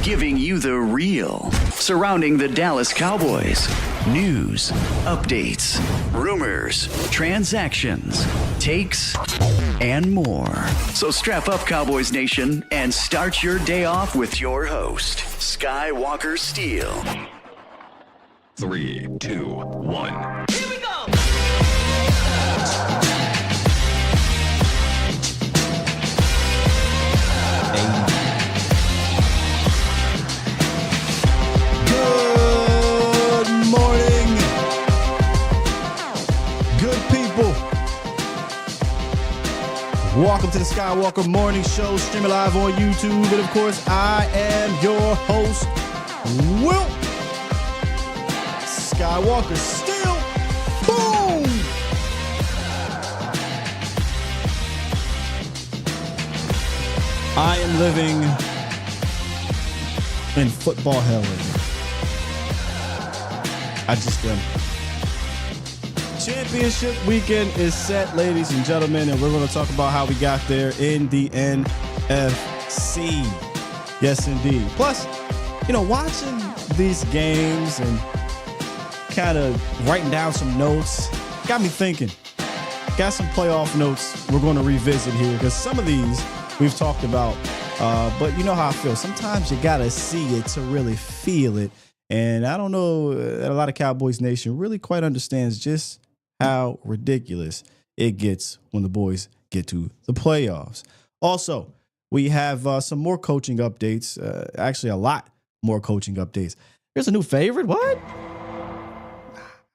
giving you the real surrounding the Dallas Cowboys. News, updates, rumors, transactions, takes, and more. So strap up, Cowboys Nation, and start your day off with your host, Skywalker Steele. 3, 2, 1. Here we go! Good morning, good people. Welcome to the Skywalker Morning Show, streaming live on YouTube. And of course, I am your host, Will Skywalker Steele. Boom! I am living in football hell right now. I just am. Championship weekend is set, ladies and gentlemen, and we're going to talk about how we got there in the NFC. Yes, indeed. Plus, watching these games and kind of writing down some notes got me thinking. Got some playoff notes we're going to revisit here because some of these we've talked about, but you know how I feel. Sometimes you got to see it to really feel it. And I don't know that a lot of Cowboys Nation really quite understands just how ridiculous it gets when the boys get to the playoffs. Also, we have some more coaching updates, actually a lot more coaching updates. There's a new favorite. What?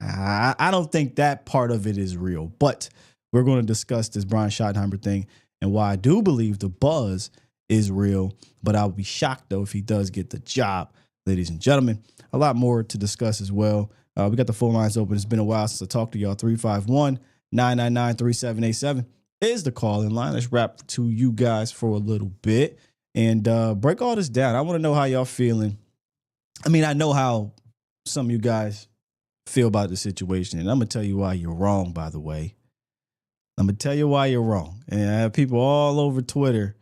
I don't think that part of it is real, but we're going to discuss this Brian Schottenheimer thing and why I do believe the buzz is real, but I would be shocked, though, if he does get the job, ladies and gentlemen. A lot more to discuss as well. We got the phone lines open. It's been a while since I talked to y'all. 351-999-3787 is the call-in line. Let's rap to you guys for a little bit and break all this down. I want to know how y'all feeling. I mean, I know how some of you guys feel about the situation, and I'm going to tell you why you're wrong, by the way. I'm going to tell you why you're wrong. And I have people all over Twitter.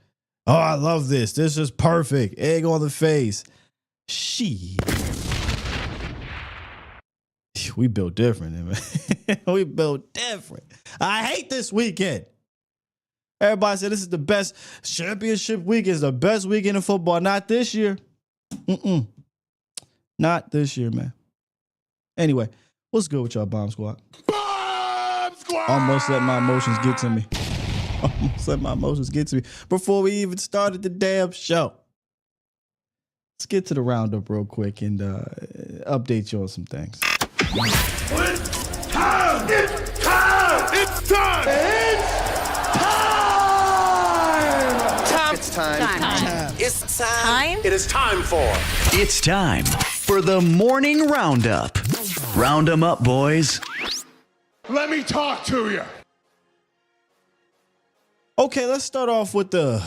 Oh, I love this. This is perfect. Egg on the face. Shit. We built different, man. We built different. I hate this weekend. Everybody said this is the best championship weekend. It's the best weekend in football. Not this year. Not this year, man. Anyway, what's good with y'all, Bomb Squad? Bomb Squad! Almost let my emotions get to me. Before we even started the damn show. Let's get to the roundup real quick and update you on some things. It's time! It's time! It's time! It's time! It's time! It is time for... It's time for the morning roundup. Round 'em up, boys. Let me talk to you. Okay, let's start off with the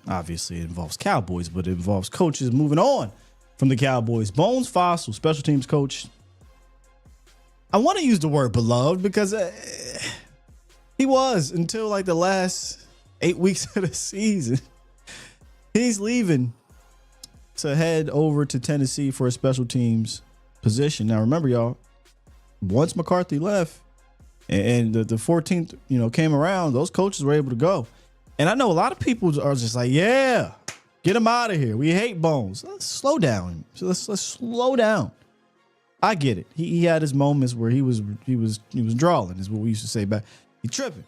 obviously it involves Cowboys, but it involves coaches moving on from the Cowboys. Bones Fossil, special teams coach. I want to use the word beloved because he was until like the last 8 weeks of the season. He's leaving to head over to Tennessee for a special teams position. Now, remember, y'all, once McCarthy left and the 14th, came around, those coaches were able to go. And I know a lot of people are just like, yeah, get him out of here. We hate Bones. Let's slow down. So let's slow down. I get it. He had his moments where he was drawing, is what we used to say back. He tripping.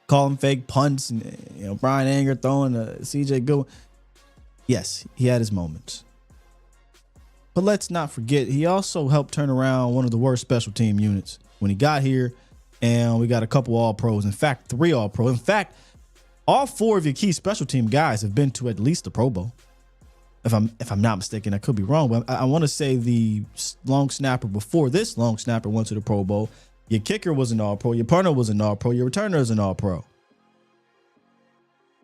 Calling fake punts and Brian Anger throwing CJ Goodwin. Yes, he had his moments. But let's not forget, he also helped turn around one of the worst special team units when he got here. And we got a couple All-Pros. In fact, 3 All-Pro. In fact, all 4 of your key special team guys have been to at least the Pro Bowl. If I'm not mistaken, I could be wrong, but I want to say the long snapper before this long snapper went to the Pro Bowl. Your kicker was an All-Pro. Your punter was an All-Pro. Your returner is an All-Pro.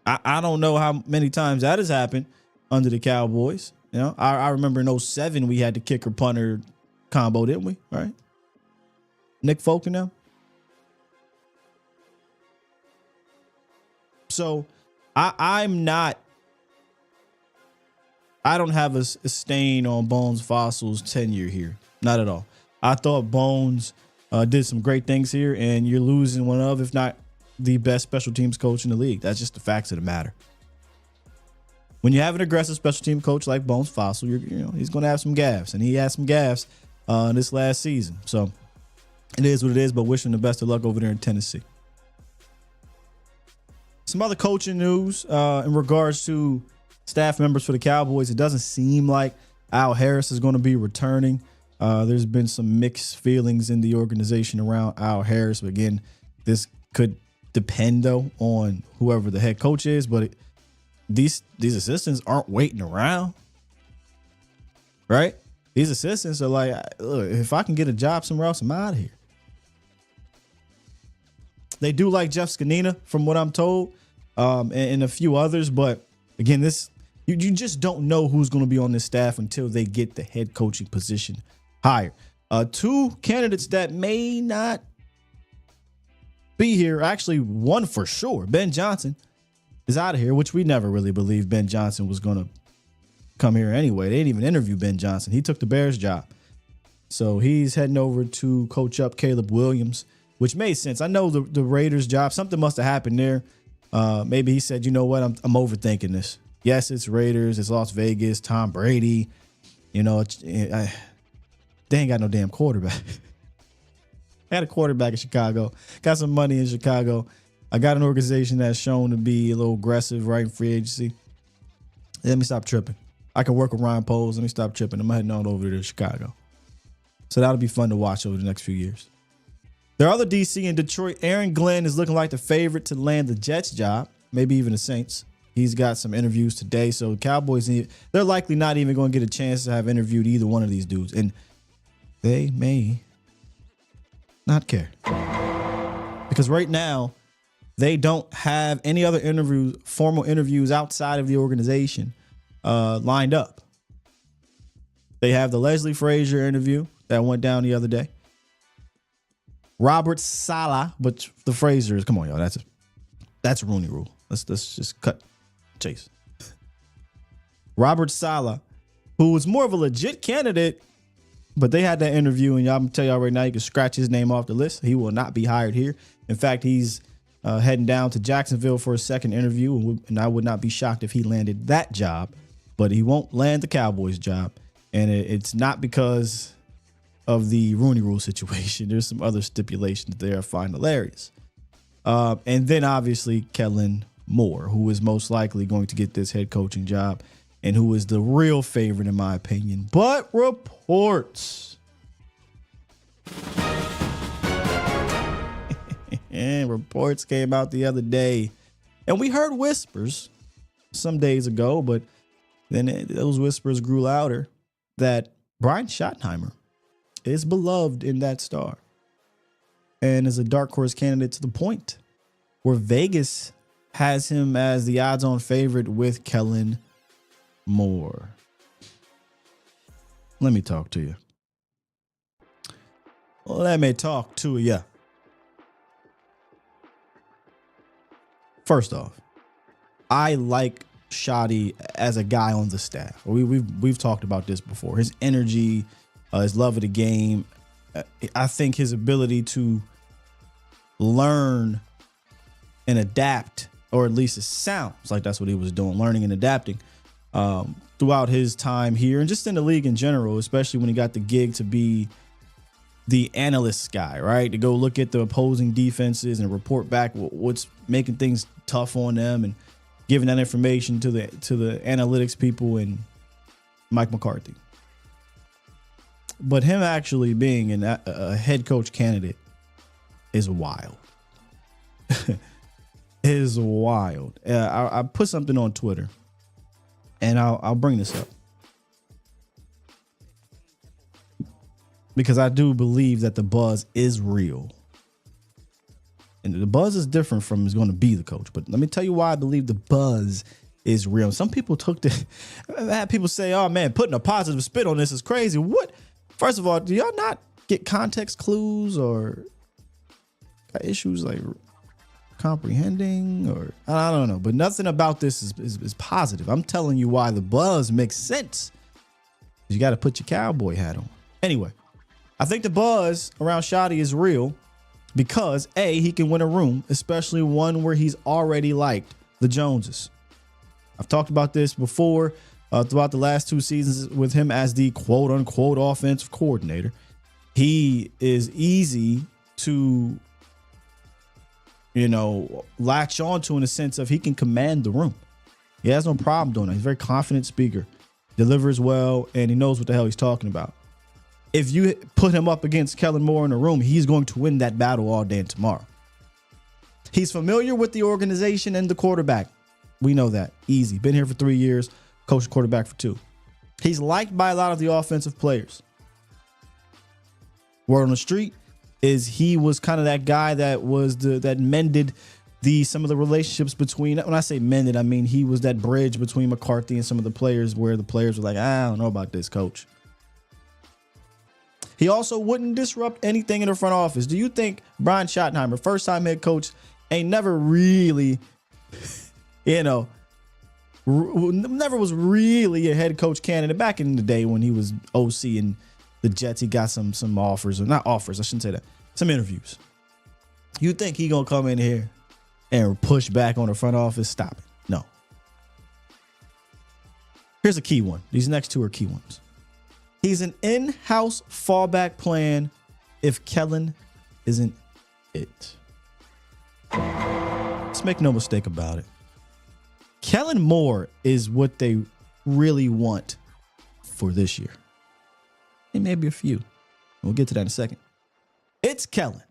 I don't know how many times that has happened under the Cowboys. I remember in 2007 we had the kicker punter combo, didn't we? Right? Nick Folk and them. So I'm not I don't have a stain on Bones Fossil's tenure here. Not at all. I thought Bones did some great things here, and you're losing one of, if not the best special teams coach in the league. That's just the facts of the matter. When you have an aggressive special team coach like Bones Fossil, he's going to have some gaffes, and he had some gaffes this last season. So it is what it is, but wish him the best of luck over there in Tennessee. Some other coaching news in regards to staff members for the Cowboys. It doesn't seem like Al Harris is going to be returning. There's been some mixed feelings in the organization around Al Harris. But again, this could depend, though, on whoever the head coach is. But these assistants aren't waiting around, right? These assistants are like, look, if I can get a job somewhere else, I'm out of here. They do like Jeff Skanina, from what I'm told, and a few others. But again, you just don't know who's going to be on this staff until they get the head coaching position hired. Two candidates that may not be here, actually one for sure, Ben Johnson is out of here, which we never really believed Ben Johnson was going to come here anyway. They didn't even interview Ben Johnson. He took the Bears job. So he's heading over to coach up Caleb Williams, which made sense. I know the Raiders job, something must have happened there. Maybe he said, you know what, I'm overthinking this. Yes, it's Raiders, it's Las Vegas, Tom Brady. They ain't got no damn quarterback. I had a quarterback in Chicago, got some money in Chicago. I got an organization that's shown to be a little aggressive, right, in free agency. Let me stop tripping. I can work with Ryan Poles. Let me stop tripping. I'm heading on over to Chicago. So that'll be fun to watch over the next few years. Their other DC in Detroit, Aaron Glenn, is looking like the favorite to land the Jets job, maybe even the Saints. He's got some interviews today. So the Cowboys, they're likely not even going to get a chance to have interviewed either one of these dudes. And they may not care. Because right now, they don't have any other formal interviews outside of the organization lined up. They have the Leslie Frazier interview that went down the other day. Robert Saleh, but the Frasers, come on, y'all. That's Rooney Rule. Let's just cut chase. Robert Saleh, who was more of a legit candidate, but they had that interview, and y'all, I'm gonna tell y'all right now, you can scratch his name off the list. He will not be hired here. In fact, he's heading down to Jacksonville for a second interview, and I would not be shocked if he landed that job, but he won't land the Cowboys job, and it's not because of the Rooney Rule situation. There's some other stipulations there I find hilarious. And then obviously Kellen Moore, who is most likely going to get this head coaching job and who is the real favorite in my opinion. But reports. And reports came out the other day. And we heard whispers some days ago, but then those whispers grew louder that Brian Schottenheimer is beloved in that star and is a dark horse candidate to the point where Vegas has him as the odds-on favorite with Kellen Moore. Let me talk to you. First off, I like Shotty as a guy on the staff. We've talked about this before. His energy, his love of the game. I think his ability to learn and adapt, or at least it sounds like that's what he was doing, learning and adapting throughout his time here and just in the league in general, especially when he got the gig to be the analyst guy, right? To go look at the opposing defenses and report back what's making things tough on them and giving that information to the analytics people and Mike McCarthy. But him actually being a head coach candidate is wild. Is wild. I put something on Twitter, and I'll bring this up because I do believe that the buzz is real, and the buzz is different from is going to be the coach. But let me tell you why I believe the buzz is real. Some people I had people say, "Oh man, putting a positive spin on this is crazy." What? First of all, do y'all not get context clues or issues like comprehending, or I don't know, but nothing about this is positive. I'm telling you why the buzz makes sense. You got to put your cowboy hat on. Anyway, I think the buzz around Shotty is real because A, he can win a room, especially one where he's already liked the Joneses. I've talked about this before throughout the last 2 seasons with him as the quote unquote offensive coordinator. He is easy to, latch onto in the sense of he can command the room. He has no problem doing that. He's a very confident speaker, delivers well, and he knows what the hell he's talking about. If you put him up against Kellen Moore in a room, he's going to win that battle all day and tomorrow. He's familiar with the organization and the quarterback. We know that. Easy. Been here for 3 years, coached quarterback for 2. He's liked by a lot of the offensive players. Word on the street is he was kind of that guy that was that mended some of the relationships between, when I say mended, I mean he was that bridge between McCarthy and some of the players where the players were like, I don't know about this, coach. He also wouldn't disrupt anything in the front office. Do you think Brian Schottenheimer, first time head coach, ain't never really, never was really a head coach candidate back in the day when he was OC and the Jets? He got some offers, or not offers, I shouldn't say that, some interviews. You think he gonna come in here and push back on the front office? Stop it. No. Here's a key one. These next 2 are key ones. He's an in-house fallback plan if Kellen isn't it. Let's make no mistake about it. Kellen Moore is what they really want for this year. And maybe a few. We'll get to that in a second. It's Kellen.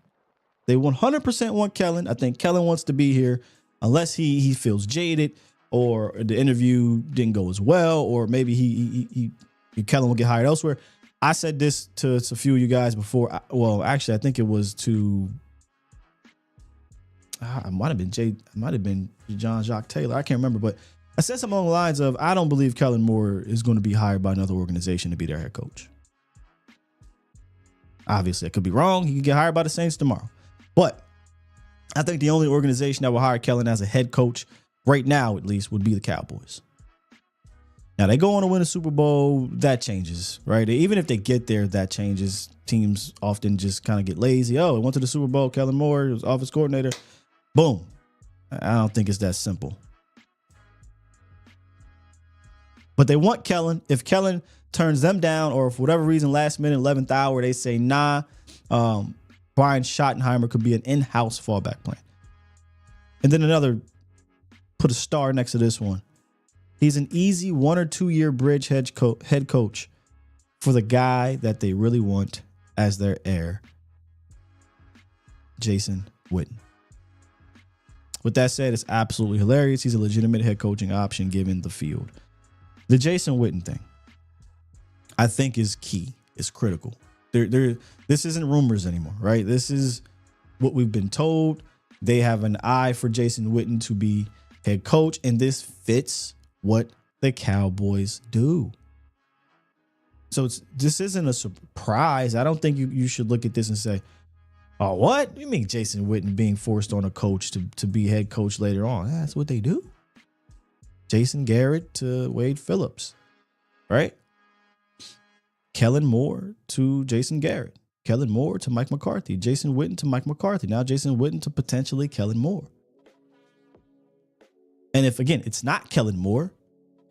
They 100% want Kellen. I think Kellen wants to be here unless he feels jaded or the interview didn't go as well, or maybe Kellen will get hired elsewhere. I said this to a few of you guys before. Well, actually, I think it was to it might have been John Jacques Taylor. I can't remember, but I said something along the lines of, I don't believe Kellen Moore is going to be hired by another organization to be their head coach. Obviously, I could be wrong. He could get hired by the Saints tomorrow. But I think the only organization that will hire Kellen as a head coach right now, at least, would be the Cowboys. Now, they go on to win a Super Bowl. That changes, right? Even if they get there, that changes. Teams often just kind of get lazy. Oh, it went to the Super Bowl. Kellen Moore was offense coordinator. Boom. I don't think it's that simple. But they want Kellen. If Kellen turns them down, or for whatever reason, last minute, 11th hour, they say, nah, Brian Schottenheimer could be an in-house fallback plan. And then put a star next to this one. He's an easy 1 or 2 year bridge head coach for the guy that they really want as their heir, Jason Witten. With that said, it's absolutely hilarious. He's a legitimate head coaching option given the field. The Jason Witten thing, I think, is key. It's critical. This isn't rumors anymore, right? This is what we've been told. They have an eye for Jason Witten to be head coach, and this fits what the Cowboys do. So this isn't a surprise. I don't think you should look at this and say, oh, what? You mean Jason Witten being forced on a coach to be head coach later on? That's what they do. Jason Garrett to Wade Phillips, right? Kellen Moore to Jason Garrett. Kellen Moore to Mike McCarthy. Jason Witten to Mike McCarthy. Now Jason Witten to potentially Kellen Moore. And if, again, it's not Kellen Moore,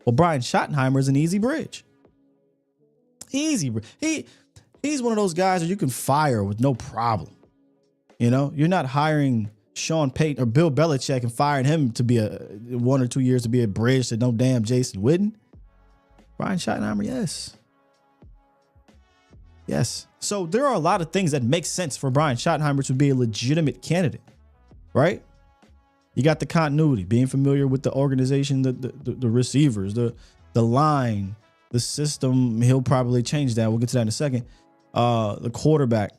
well, Brian Schottenheimer is an easy bridge. Easy. He's one of those guys that you can fire with no problem. You're not hiring Sean Payton or Bill Belichick and firing him to be 1 or 2 years to be a bridge to no damn Jason Witten. Brian Schottenheimer, yes. Yes. So there are a lot of things that make sense for Brian Schottenheimer to be a legitimate candidate, right? You got the continuity, being familiar with the organization, the receivers, the line, the system. He'll probably change that. We'll get to that in a second. The quarterback,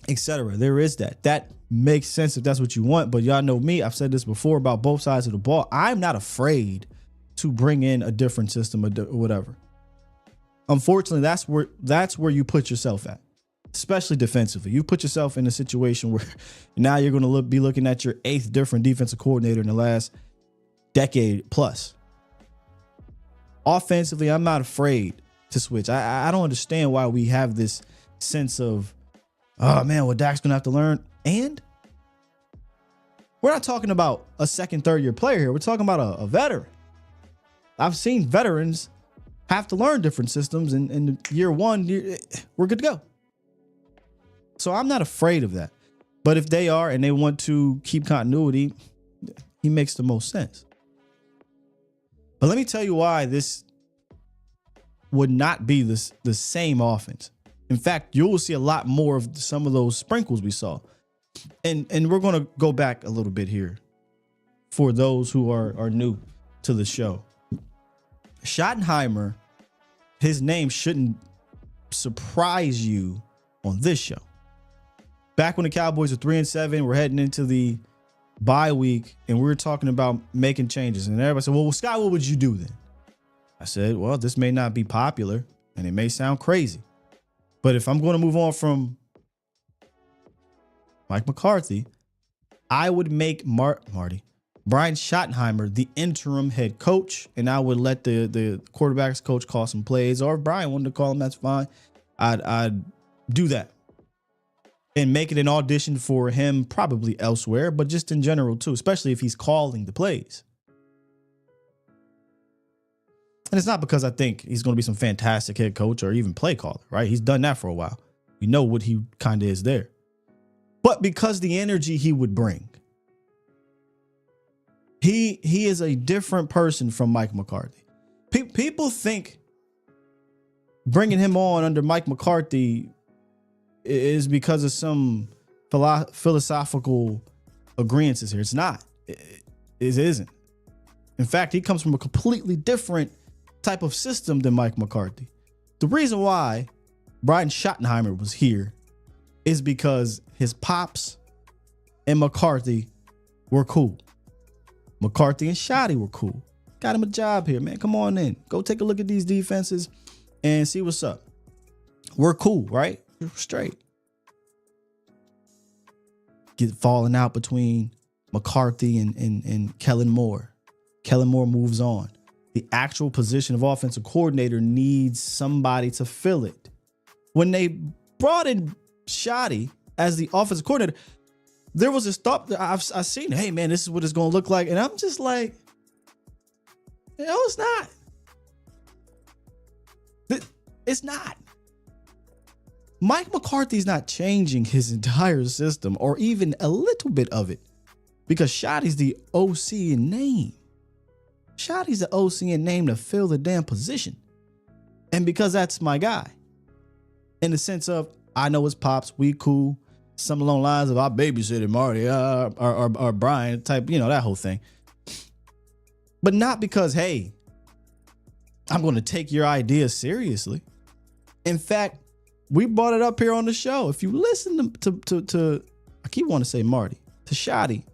etc. There is that. That makes sense if that's what you want. But y'all know me. I've said this before about both sides of the ball. I'm not afraid to bring in a different system or whatever. Unfortunately, that's where you put yourself at. especially defensively. You put yourself in a situation where now you're going to be looking at your 8th different defensive coordinator in the last decade plus. Offensively, I'm not afraid to switch. I don't understand why we have this sense of, oh man, well, Dak's going to have to learn. And we're not talking about a second, third year player here. We're talking about a veteran. I've seen veterans have to learn different systems, and in year one, we're good to go. So I'm not afraid of that. But if they are and they want to keep continuity, he makes the most sense. But let me tell you why this would not be the same offense. In fact, you will see a lot more of some of those sprinkles we saw. And we're going to go back a little bit here for those who are new to the show. Schottenheimer, his name shouldn't surprise you on this show. Back when the Cowboys were 3-7, we're heading into the bye week, and we were talking about making changes. And everybody said, well, Scott, what would you do then? I said, well, this may not be popular, and it may sound crazy. But if I'm going to move on from Mike McCarthy, I would make Brian Schottenheimer the interim head coach, and I would let the quarterbacks coach call some plays, or if Brian wanted to call them, that's fine. I'd do that and make it an audition for him probably elsewhere, but just in general too, especially if he's calling the plays. And it's not because I think he's going to be some fantastic head coach or even play caller, right? He's done that for a while. We know what he kind of is there. But because the energy he would bring. He is a different person from Mike McCarthy. People think bringing him on under Mike McCarthy is because of some philosophical agreements here. It's not. It isn't. In fact, he comes from a completely different type of system than Mike McCarthy. The reason why Brian Schottenheimer was here is because his pops and McCarthy were cool. McCarthy and Shotty were cool. Got him a job here, man. Come on in. Go take a look at these defenses and see what's up. We're cool, right? We're straight. Get falling out between McCarthy and Kellen Moore. Kellen Moore moves on. The actual position of offensive coordinator needs somebody to fill it. When they brought in Shotty as the offensive coordinator, there was this thought that I've seen, hey, man, this is what it's going to look like. And I'm just like, no, it's not. It's not. Mike McCarthy's not changing his entire system or even a little bit of it because Shotty's the OC in name. Shotty's the OC in name to fill the damn position. And because that's my guy. In the sense of, I know his pops, we cool. Some along the lines of, I babysitted Marty or Brian type, that whole thing. But not because, hey, I'm going to take your idea seriously. In fact, we brought it up here on the show. If you listen to I keep wanting to say Marty, to Shotty,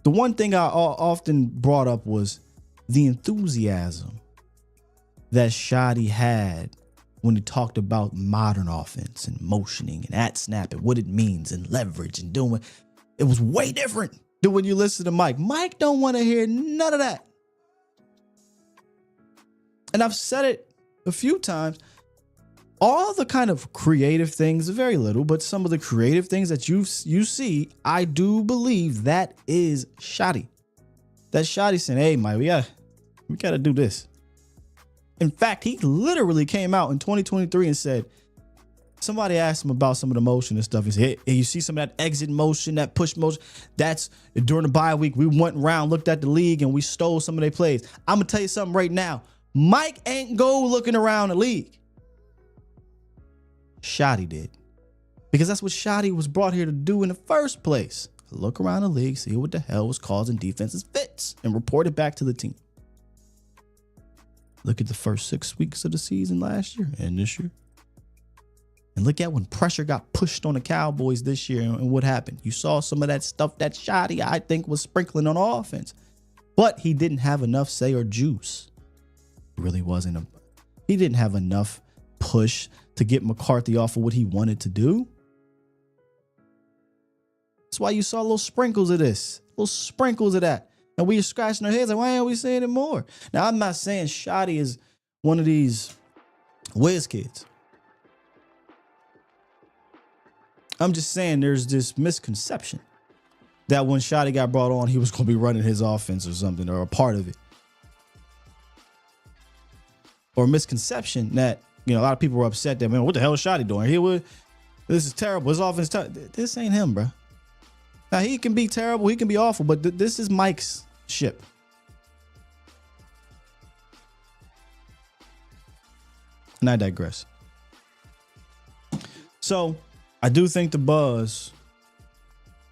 the one thing I often brought up was the enthusiasm that Shotty had when he talked about modern offense and motioning and at snap and what it means and leverage and doing. It was way different than when you listen to Mike. Mike don't want to hear none of that. And I've said it a few times. All the kind of creative things, very little, but some of the creative things that you see, I do believe that is Shotty. That Shotty saying, hey, Mike, we got to do this. In fact, he literally came out in 2023 and said, somebody asked him about some of the motion and stuff. He said, hey, you see some of that exit motion, that push motion? That's during the bye week. We went around, looked at the league, and we stole some of their plays. I'm going to tell you something right now. Mike ain't go looking around the league. Shotty did. Because that's what Shotty was brought here to do in the first place. Look around the league, see what the hell was causing defenses fits, and report it back to the team. Look at the first 6 weeks of the season last year and this year. And look at when pressure got pushed on the Cowboys this year and what happened. You saw some of that stuff that Shotty, I think, was sprinkling on offense. But he didn't have enough say or juice. Really wasn't. He didn't have enough push to get McCarthy off of what he wanted to do. That's why you saw little sprinkles of this, little sprinkles of that. And we are scratching our heads like, why aren't we saying it more? Now, I'm not saying Shotty is one of these whiz kids. I'm just saying there's this misconception that when Shotty got brought on, he was going to be running his offense or something, or a part of it. Or misconception that, a lot of people were upset that, man, what the hell is Shotty doing? This is terrible. His offense, this ain't him, bro. Now, he can be terrible. He can be awful, but this is Mike's ship. And I digress. So, I do think the buzz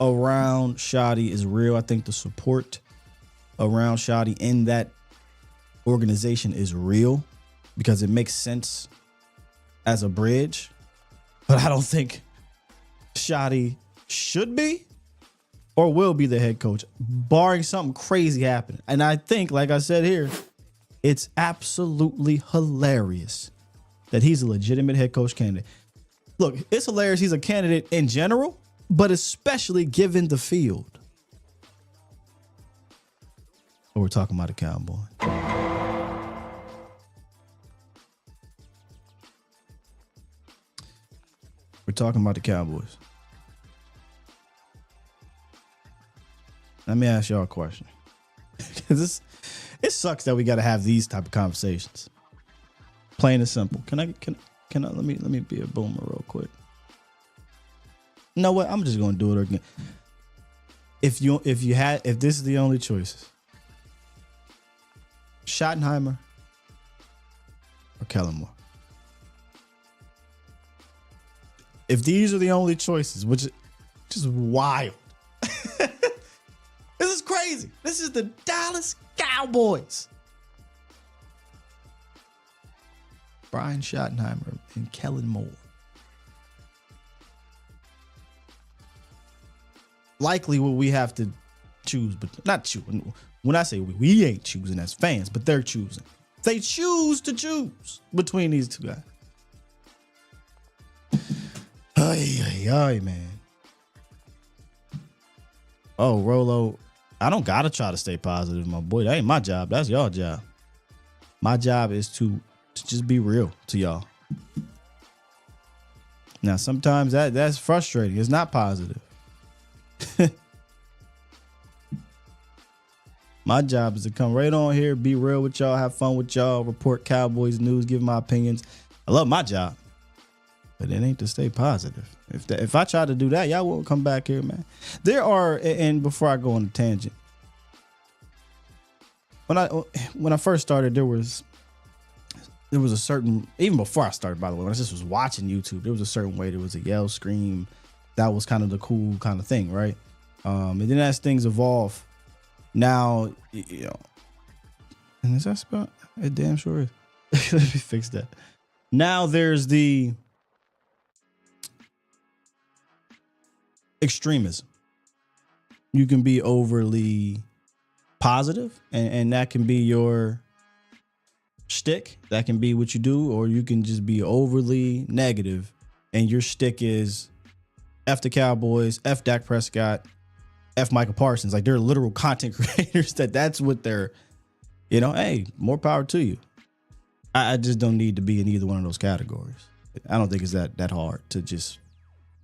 around Shotty is real. I think the support around Shotty in that organization is real because it makes sense as a bridge. But I don't think Shotty should be or will be the head coach, barring something crazy happening. And I think, like I said here, it's absolutely hilarious that he's a legitimate head coach candidate. Look, it's hilarious he's a candidate in general, but especially given the field. But we're talking about a Cowboy. We're talking about the Cowboys. Let me ask y'all a question. Because it sucks that we got to have these type of conversations. Plain and simple. Can I let me be a boomer real quick. You know what? I'm just gonna do it again. If this is the only choices, Schottenheimer or Kellen Moore. If these are the only choices, which is wild. This is crazy. This is the Dallas Cowboys. Brian Schottenheimer and Kellen Moore. Likely what we have to choose, but not choose. When I say we ain't choosing as fans, but they're choosing. They choose to choose between these two guys. Ay, man. Oh, Rolo, I don't gotta try to stay positive, my boy. That ain't my job. That's y'all job. My job is to just be real to y'all. Now, sometimes that's frustrating. It's not positive. My job is to come right on here, be real with y'all, have fun with y'all, report Cowboys news, give my opinions. I love my job, but it ain't to stay positive. If I try to do that, y'all won't come back here, man. There are, and before I go on a tangent, when I first started, there was a certain, even before I started, by the way, when I just was watching YouTube, there was a certain way, there was a yell, scream. That was kind of the cool kind of thing, right? And then as things evolve, now, and is that spot? It damn sure is. Let me fix that. Now there's the extremism. You can be overly positive, and that can be your shtick. That can be what you do, or you can just be overly negative, and your shtick is F the Cowboys, F Dak Prescott, F Michael Parsons. Like, they're literal content creators that's what they're, hey, more power to you. I just don't need to be in either one of those categories. I don't think it's that hard to just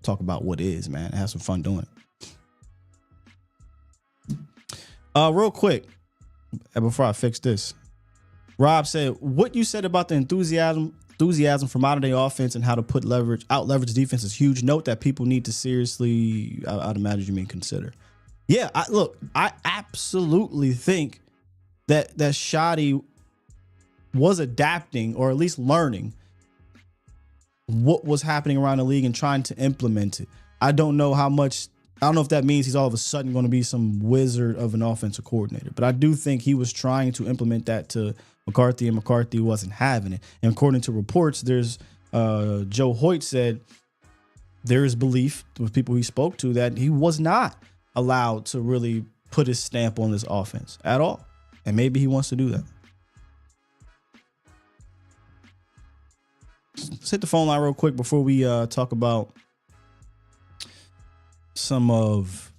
talk about what is, man. Have some fun doing it. Real quick, before I fix this, Rob said, what you said about the enthusiasm for modern day offense and how to put out leverage defense is huge. Note that people need to seriously, I'd imagine you mean consider. Yeah, I absolutely think that Shotty was adapting, or at least learning what was happening around the league and trying to implement it. I don't know if that means he's all of a sudden going to be some wizard of an offensive coordinator, but I do think he was trying to implement that to McCarthy, and McCarthy wasn't having it. And according to reports, there's Joe Hoyt said there is belief with people he spoke to that he was not allowed to really put his stamp on this offense at all. And maybe he wants to do that. Let's hit the phone line real quick before we talk about some of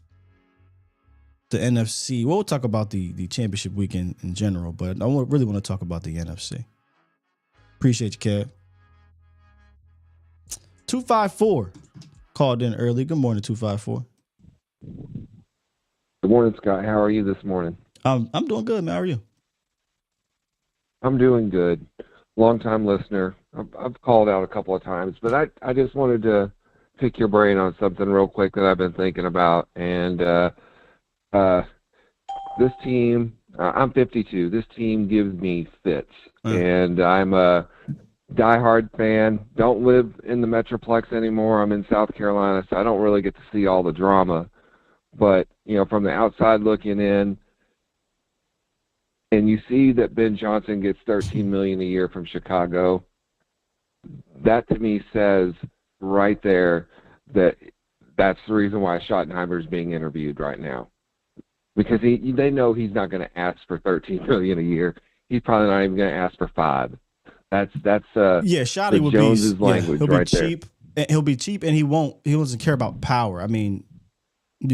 the NFC. We'll talk about the championship weekend in general, but I really want to talk about the NFC. Appreciate you, Kev. 254 called in early. Good morning, 254. Good morning, Scott. How are you this morning? I'm doing good, man. How are you? I'm doing good. Long-time listener. I've called out a couple of times, but I just wanted to pick your brain on something real quick that I've been thinking about. And this team, I'm 52. This team gives me fits. And I'm a diehard fan. Don't live in the Metroplex anymore. I'm in South Carolina, so I don't really get to see all the drama. But, from the outside looking in, and you see that Ben Johnson gets $13 million a year from Chicago, that to me says right there that that's the reason why Schottenheimer is being interviewed right now. Because they know he's not going to ask for $13 million a year. He's probably not even going to ask for $5 million. That's Shotty will Jones's be language he'll right be cheap. There. He'll be cheap, and he doesn't care about power. I mean,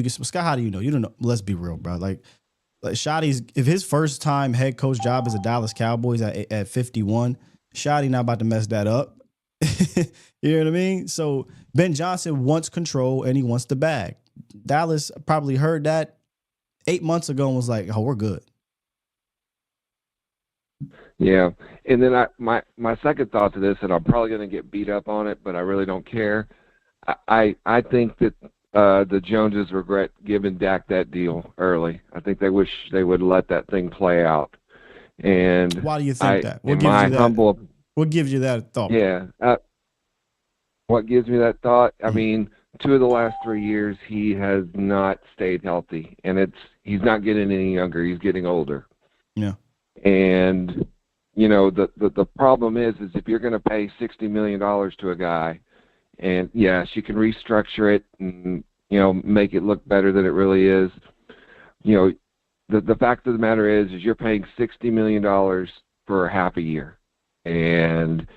Scott, how do you know? You don't know. Let's be real, bro. Like Shotty's, if his first time head coach job is the Dallas Cowboys at 51, Shotty not about to mess that up. You know what I mean? So Ben Johnson wants control and he wants the bag. Dallas probably heard that 8 months ago and was like, "Oh, we're good." Yeah, and then my second thought to this, and I'm probably going to get beat up on it, but I really don't care. I think that the Joneses regret giving Dak that deal early. I think they wish they would let that thing play out. And why do you think that? What gives you that thought? Yeah. What gives me that thought? I mean, 2 of the last 3 years he has not stayed healthy, and he's not getting any younger. He's getting older. Yeah. And the problem is if you're going to pay $60 million to a guy, and yes, you can restructure it and make it look better than it really is. The fact of the matter is you're paying $60 million for half a year, and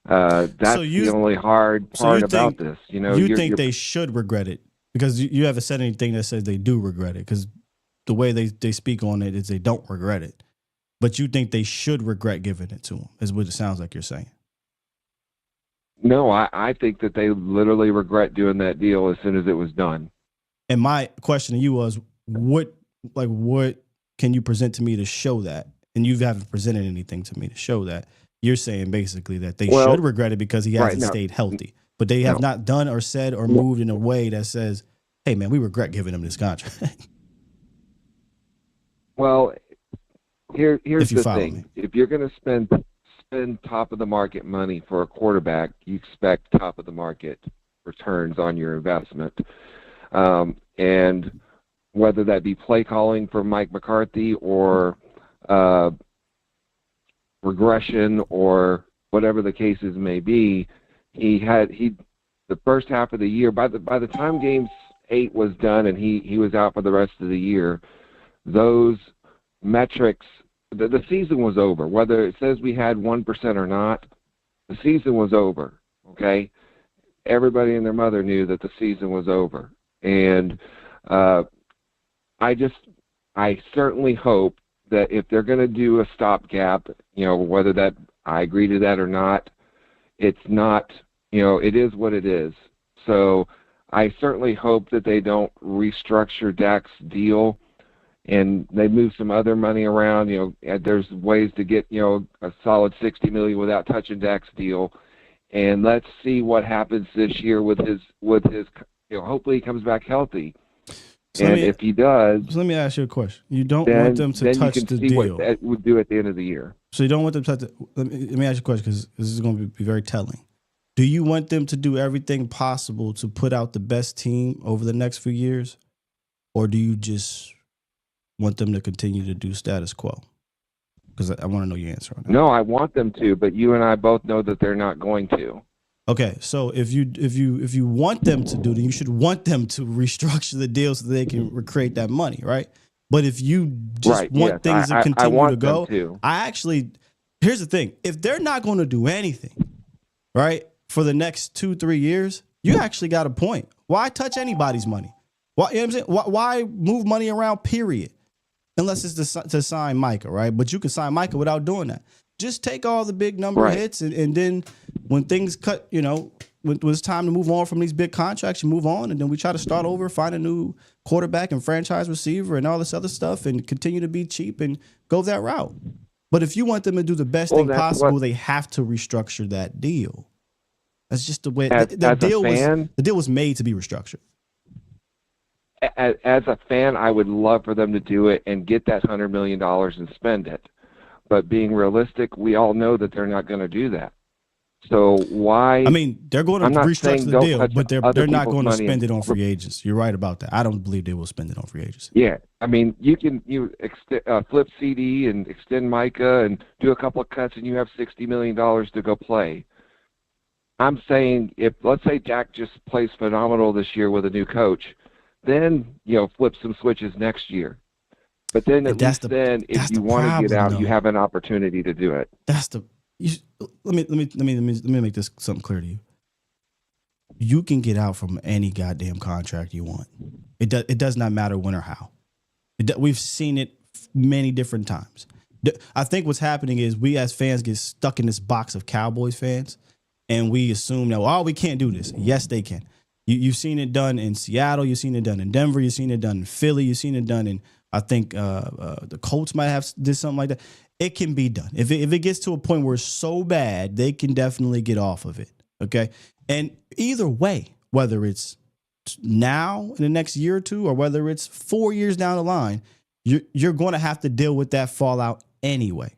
that's the only hard part about this. You think they should regret it because you haven't said anything that says they do regret it, because the way they speak on it is they don't regret it. But you think they should regret giving it to him, is what it sounds like you're saying. No, I think that they literally regret doing that deal as soon as it was done. And my question to you was, what can you present to me to show that? And you haven't presented anything to me to show that. You're saying basically that they should regret it because he hasn't stayed healthy. But they have not done or said or moved in a way that says, hey, man, we regret giving him this contract. Well, here's the thing. Me. If you're going to spend top of the market money for a quarterback, you expect top of the market returns on your investment. And whether that be play calling for Mike McCarthy or regression or whatever the cases may be, the first half of the year, by the time game 8 was done and he was out for the rest of the year, those metrics, the season was over. Whether it says we had 1% or not, the season was over, okay? Everybody and their mother knew that the season was over. And I certainly hope that if they're going to do a stopgap, whether that I agree to that or not, it's not, it is what it is. So I certainly hope that they don't restructure Dak's deal and they move some other money around. There's ways to get, a solid $60 million without touching Dak's deal. And let's see what happens this year with his, hopefully he comes back healthy. So if he does, let me ask you a question. You don't want them to touch the deal. What that would do at the end of the year. So you don't want them to touch let me ask you a question, because this is going to be very telling. Do you want them to do everything possible to put out the best team over the next few years? Or do you just want them to continue to do status quo? Because I want to know your answer on that. No, I want them to, but you and I both know that they're not going to. Okay, so if you want them to do, then you should want them to restructure the deal so that they can recreate that money, right? But if you just want things to continue to go, here's the thing: if they're not going to do anything, right, for the next 2-3 years, you actually got a point. Why touch anybody's money? Why, you know what I'm saying? Why move money around, period? Unless it's to sign Micah, right? But you can sign Micah without doing that. Just take all the big number hits, and then when things cut, when it's time to move on from these big contracts, you move on, and then we try to start over, find a new quarterback and franchise receiver and all this other stuff, and continue to be cheap and go that route. But if you want them to do the best thing possible, they have to restructure that deal. That's just the way the deal was made to be restructured. As a fan, I would love for them to do it and get that $100 million and spend it. But being realistic, we all know that they're not going to do that. So why? I mean, they're going to restructure the deal, but they're not going to spend it on free agents. You're right about that. I don't believe they will spend it on free agents. Yeah, I mean, you flip CD and extend Micah and do a couple of cuts, and you have $60 million to go play. I'm saying if, let's say, Dak just plays phenomenal this year with a new coach, then flip some switches next year. But then at least then, if you want to get out, you have an opportunity to do it. Let me make this something clear to you. You can get out from any goddamn contract you want. It does not matter when or how. We've seen it many different times. I think what's happening is we as fans get stuck in this box of Cowboys fans, and we assume that we can't do this. Yes, they can. You've seen it done in Seattle. You've seen it done in Denver. You've seen it done in Philly. You've seen it done in, I think, the Colts might have did something like that. It can be done. If it gets to a point where it's so bad, they can definitely get off of it. Okay. And either way, whether it's now in the next year or two, or whether it's 4 years down the line, you're going to have to deal with that fallout anyway.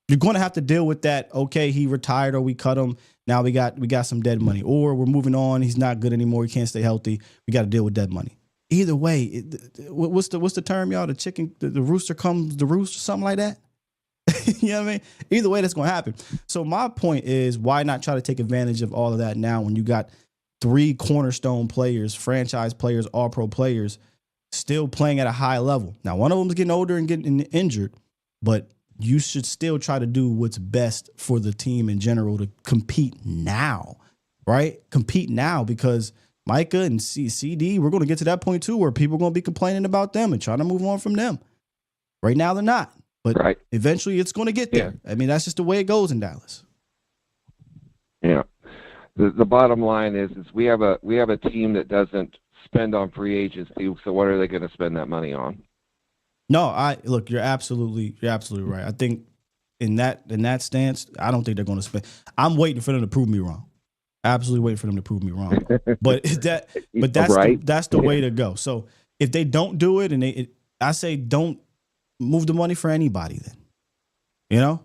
You're going to have to deal with that. Okay, he retired, or we cut him. Now we got some dead money, or we're moving on. He's not good anymore. He can't stay healthy. We got to deal with dead money. Either way, what's the term, y'all? The rooster comes the roost, or something like that. You know what I mean? Either way, that's going to happen. So my point is, why not try to take advantage of all of that now when you got 3 cornerstone players, franchise players, all-pro players, still playing at a high level? Now, one of them is getting older and getting injured, but you should still try to do what's best for the team in general to compete now, right? Compete now, because Micah and CD, we're going to get to that point too where people are going to be complaining about them and trying to move on from them. Right now, they're not. But eventually it's going to get there. Yeah. I mean, that's just the way it goes in Dallas. Yeah. The bottom line is we have a team that doesn't spend on free agency, so what are they going to spend that money on? No, look, you're absolutely right. I think in that stance, I don't think they're going to spend. I'm waiting for them to prove me wrong. Absolutely waiting for them to prove me wrong. But that's the way to go. So if they don't do it, I say don't move the money for anybody then.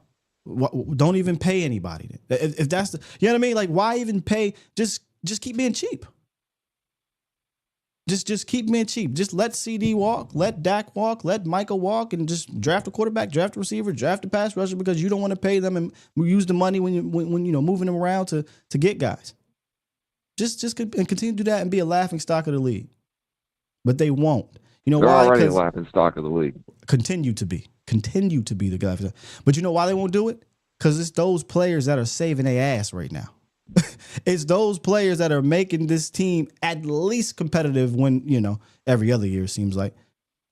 Don't even pay anybody then. If that's you know what I mean? Like, why even pay? Just keep being cheap. Just keep being cheap. Just let CD walk, let Dak walk, let Michael walk, and just draft a quarterback, draft a receiver, draft a pass rusher, because you don't want to pay them and use the money when moving them around to get guys. Just continue to do that and be a laughing stock of the league. But they won't. You know They're why? Already a laughing stock of the league. Continue to be the guy. But you know why they won't do it? Because it's those players that are saving their ass right now. It's those players that are making this team at least competitive when, every other year seems like.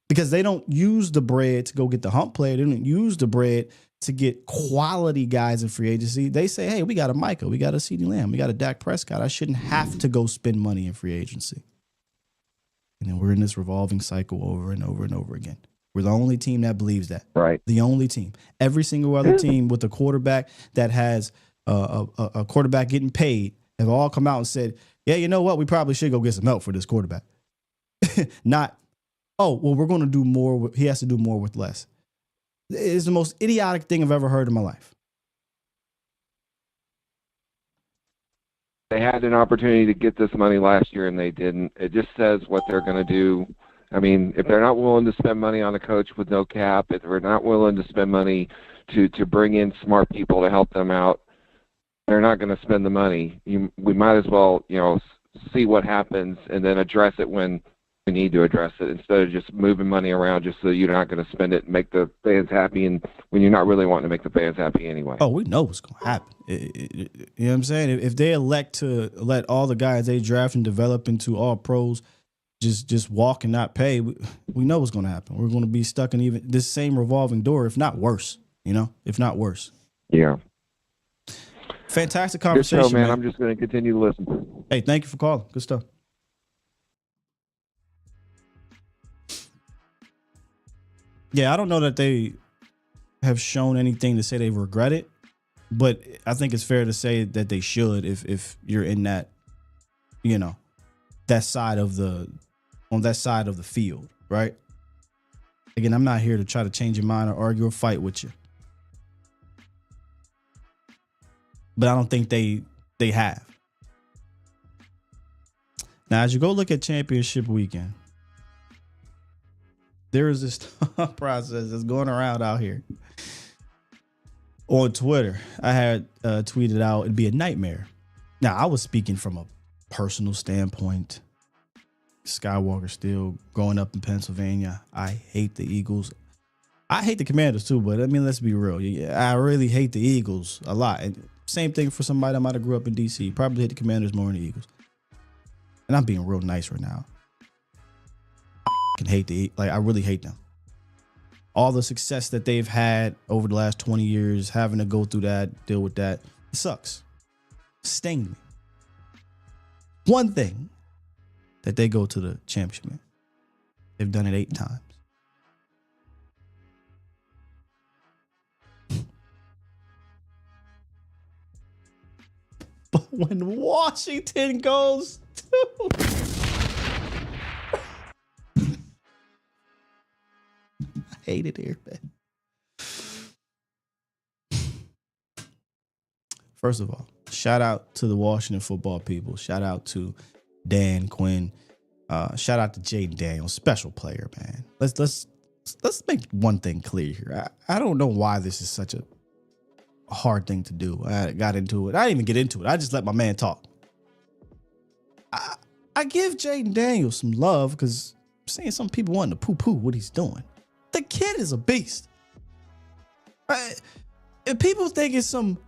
Because they don't use the bread to go get the hump player. They don't use the bread to get quality guys in free agency. They say, hey, we got a Micah, we got a CeeDee Lamb, we got a Dak Prescott. I shouldn't have to go spend money in free agency. And then we're in this revolving cycle over and over and over again. We're the only team that believes that. Right. The only team. Every single other team with a quarterback that has a quarterback getting paid have all come out and said, yeah, you know what? We probably should go get some help for this quarterback. Not, we're going to do more. He has to do more with less. It's the most idiotic thing I've ever heard in my life. They had an opportunity to get this money last year, and they didn't. It just says what they're going to do. I mean, if they're not willing to spend money on a coach with no cap, if they're not willing to spend money to bring in smart people to help them out, they're not going to spend the money. We might as well, see what happens and then address it when we need to address it instead of just moving money around just so you're not going to spend it and make the fans happy, and when you're not really wanting to make the fans happy anyway. Oh, we know what's going to happen. You know what I'm saying? If they elect to let all the guys they draft and develop into all pros just walk and not pay, we know what's going to happen. We're going to be stuck in even this same revolving door, if not worse, if not worse. Yeah. Fantastic conversation, Good show, man. I'm just going to continue to listen. Hey, thank you for calling. Good stuff. Yeah, I don't know that they have shown anything to say they regret it, but I think it's fair to say that they should if you're in that, that side of the field, right? Again, I'm not here to try to change your mind or argue or fight with you, but I don't think they have. Now, as you go look at championship weekend, there is this process that's going around out here. On Twitter, I had tweeted out it'd be a nightmare. Now, I was speaking from a personal standpoint. Skywalker still growing up in Pennsylvania. I hate the Eagles. I hate the Commanders too, but I mean, let's be real. I really hate the Eagles a lot. And same thing for somebody that might have grew up in D.C. Probably hate the Commanders more than the Eagles. And I'm being real nice right now. I really hate them. All the success that they've had over the last 20 years, having to go through that, deal with that, it sucks. Sting me. One thing that they go to the championship in. They've done it 8 times. But when Washington goes to I hate it here, man. First of all, shout out to the Washington football people. Shout out to Dan Quinn. Shout out to Jaden Daniels, special player, man. Let's make one thing clear here. I don't know why this is such a hard thing to do. I got into it. I didn't even get into it. I just let my man talk. I give Jaden Daniels some love because I'm saying some people wanting to poo-poo what he's doing. The kid is a beast. If people think it's some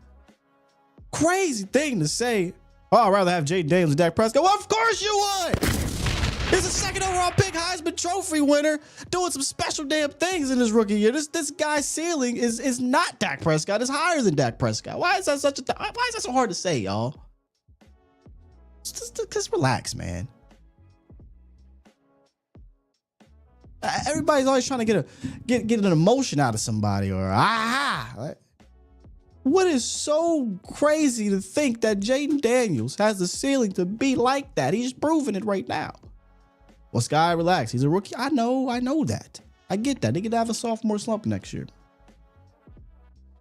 crazy thing to say, oh, I'd rather have Jaden Daniels and Dak Prescott. Well, of course you would. He's a second overall pick, Heisman Trophy winner, doing some special damn things in his rookie year. This guy's ceiling is not Dak Prescott. It's higher than Dak Prescott. Why is that why is that so hard to say, y'all? Just relax, man. Everybody's always trying to get an emotion out of somebody or aha. What is so crazy to think that Jaden Daniels has the ceiling to be like that? He's proving it right now. Well, Sky, relax. He's a rookie. I know that. I get that. They could have a sophomore slump next year.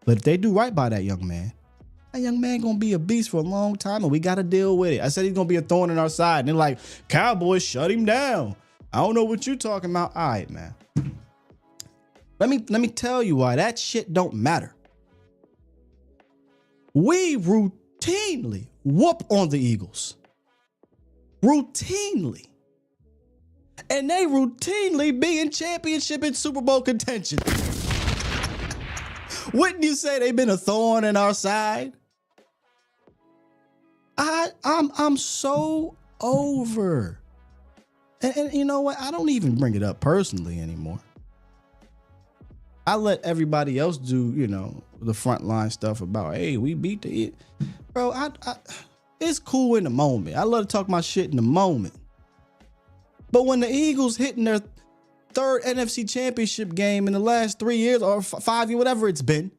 But if they do right by that young man gonna be a beast for a long time, and we gotta deal with it. I said he's gonna be a thorn in our side, and they're like, Cowboys, shut him down. I don't know what you're talking about. All right, man. Let me tell you why that shit don't matter. We routinely whoop on the Eagles. Routinely. And they routinely be in championship and Super Bowl contention. Wouldn't you say they've been a thorn in our side? I'm so over. And you know what? I don't even bring it up personally anymore. I let everybody else do, the frontline stuff about, hey, we beat the... Bro, it's cool in the moment. I love to talk my shit in the moment. But when the Eagles hitting their 3rd NFC championship game in the last 3 years or 5 years, whatever it's been,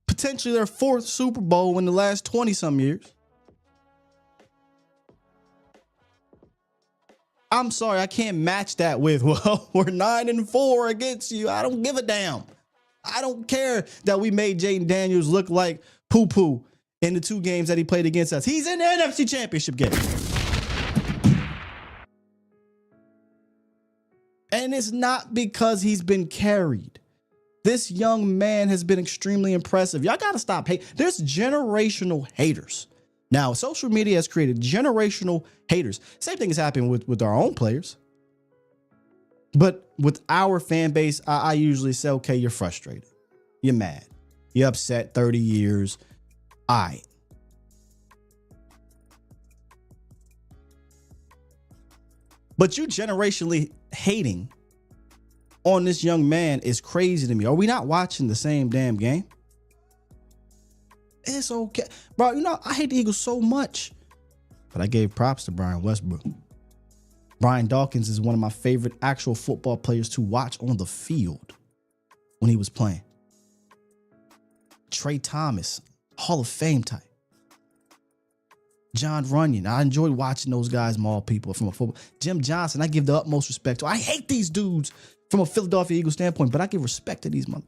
potentially their 4th Super Bowl in the last 20-some years, I'm sorry, I can't match that with, well, we're 9-4 against you. I don't give a damn. I don't care that we made Jaden Daniels look like poo-poo in the 2 games that he played against us. He's in the NFC Championship game. And it's not because he's been carried. This young man has been extremely impressive. Y'all got to stop hating. There's generational haters. Now, social media has created generational haters. Same thing is happening with our own players. But with our fan base, I usually say, okay, you're frustrated. You're mad. You're upset 30 years. All right. But you generationally hating on this young man is crazy to me. Are we not watching the same damn game? It's okay. Bro, you know, I hate the Eagles so much. But I gave props to Brian Westbrook. Brian Dawkins is one of my favorite actual football players to watch on the field when he was playing. Trey Thomas, Hall of Fame type. John Runyon. I enjoyed watching those guys maul people from a football. Jim Johnson, I give the utmost respect to. I hate these dudes from a Philadelphia Eagles standpoint, but I give respect to these mother.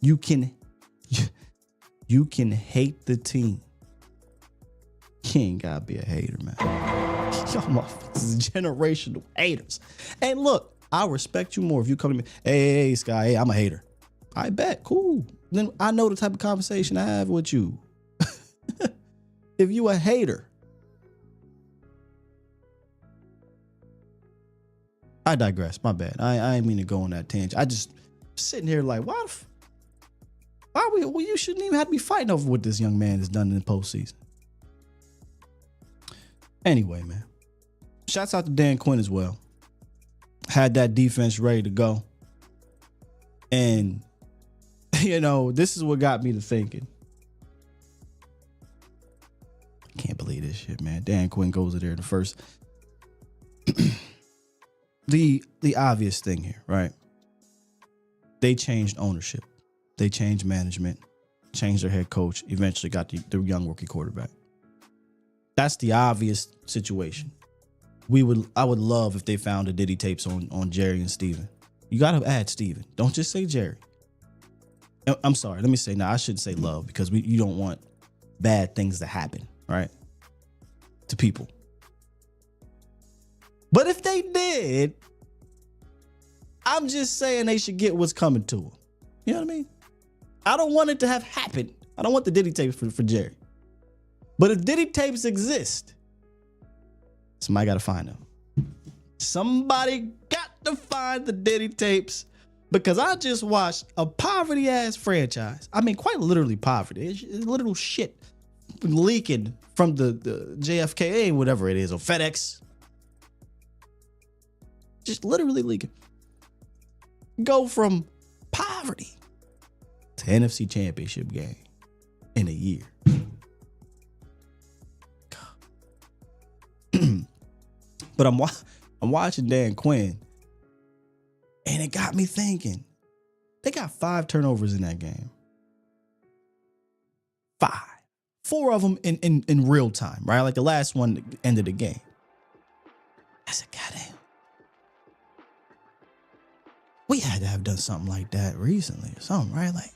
You can hate the team. You ain't gotta be a hater, man. Y'all motherfuckers is generational haters. And look, I respect you more if you come to me, hey, Sky, hey, I'm a hater. I bet, cool. Then I know the type of conversation I have with you. If you a hater. I digress, my bad. I ain't mean to go on that tangent. I just sitting here like, why you shouldn't even have to be fighting over what this young man has done in the postseason. Anyway, man. Shouts out to Dan Quinn as well. Had that defense ready to go. And, you know, this is what got me to thinking. I can't believe this shit, man. Dan Quinn goes in there the first. The obvious thing here, right? They changed ownership. They changed management, changed their head coach, eventually got the young rookie quarterback. That's the obvious situation. I would love if they found the Diddy tapes on Jerry and Steven. You got to add Steven. Don't just say Jerry. I'm sorry. Let me say, I shouldn't say love because you don't want bad things to happen, right? To people. But if they did, I'm just saying they should get what's coming to them. You know what I mean? I don't want it to have happened. I don't want the Diddy tapes for Jerry. But if Diddy tapes exist, somebody got to find them. Somebody got to find the Diddy tapes because I just watched a poverty-ass franchise. I mean, quite literally poverty. It's literal shit leaking from the JFK, whatever it is, or FedEx. Just literally leaking. Go from poverty to NFC Championship game in a year. But I'm watching Dan Quinn, and it got me thinking. They got 5 turnovers in that game. 5. 4 of them in real time, right? Like the last one ended the game. I said, goddamn. We had to have done something like that recently or something, right? Like,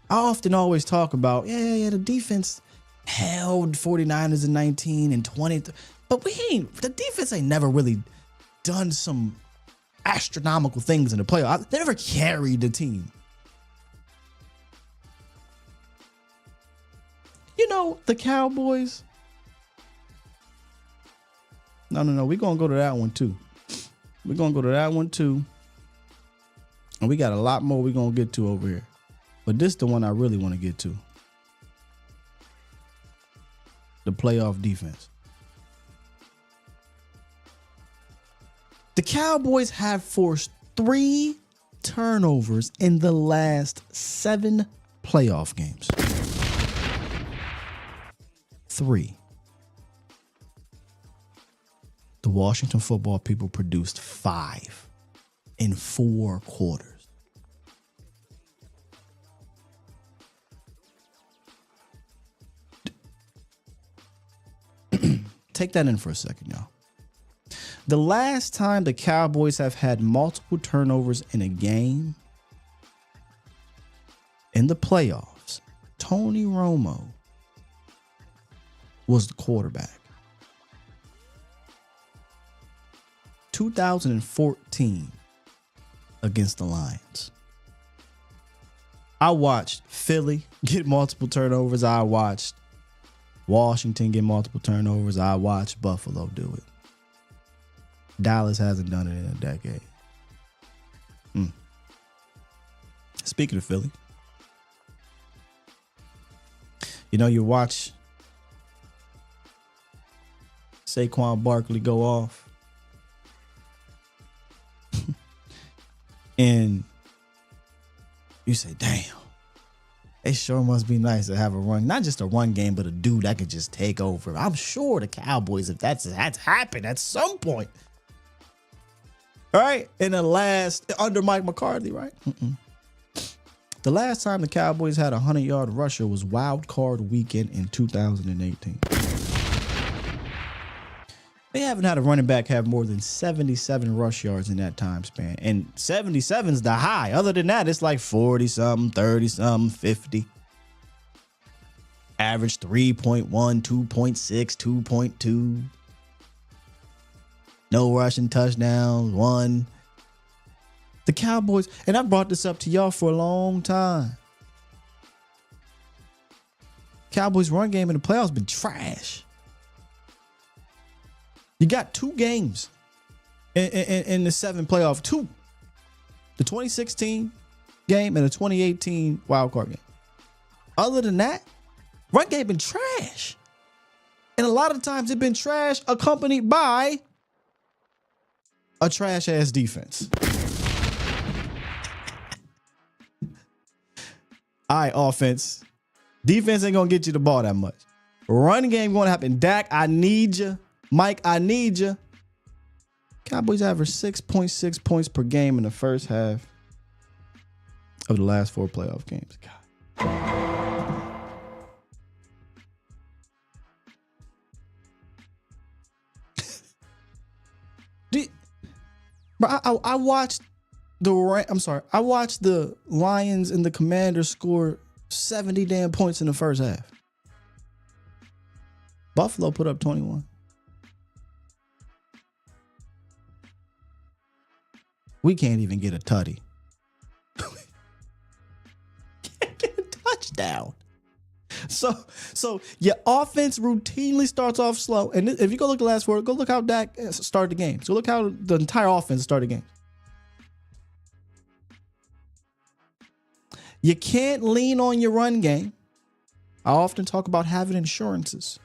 I often always talk about, the defense held 49ers in 19 and 20. But the defense ain't never really done some astronomical things in the playoffs. They never carried the team. You know, the Cowboys. No. We're going to go to that one too. And we got a lot more we're going to get to over here. But this is the one I really want to get to. The playoff defense. The Cowboys have forced 3 turnovers in the last 7 playoff games. 3. The Washington football people produced 5 in 4 quarters. Take that in for a second, y'all. The last time the Cowboys have had multiple turnovers in a game in the playoffs, Tony Romo was the quarterback. 2014 against the Lions. I watched Philly get multiple turnovers. I watched Washington get multiple turnovers. I watched Buffalo do it. Dallas hasn't done it in a decade. Speaking of Philly, you watch Saquon Barkley go off. And you say, damn, it sure must be nice to have a run, not just a run game, but a dude that could just take over. I'm sure the Cowboys, if that's happened at some point. All right. In the last, under Mike McCarthy, right? The last time the Cowboys had a 100-yard rusher was wild card weekend in 2018. They haven't had a running back have more than 77 rush yards in that time span. And 77 is the high. Other than that, it's like 40-something, 30-something, 50. Average 3.1, 2.6, 2.2. No rushing touchdowns, 1. The Cowboys, and I brought this up to y'all for a long time. Cowboys' run game in the playoffs been trash. You got 2 games in the 7 playoff. 2. The 2016 game and the 2018 wild card game. Other than that, run game been trash. And a lot of times it's been trash accompanied by a trash ass defense. All right, offense. Defense ain't gonna get you the ball that much. Run game gonna happen. Dak, I need you. Mike, I need you. Cowboys average 6.6 points per game in the first half of the last 4 playoff games. God. Bro, I watched I watched the Lions and the Commanders score 70 damn points in the first half. Buffalo put up 21. We can't even get a tutty. Can't get a touchdown. So your offense routinely starts off slow. And if you go look at the last 4, go look how Dak started the game. So look how the entire offense started the game. You can't lean on your run game. I often talk about having insurances.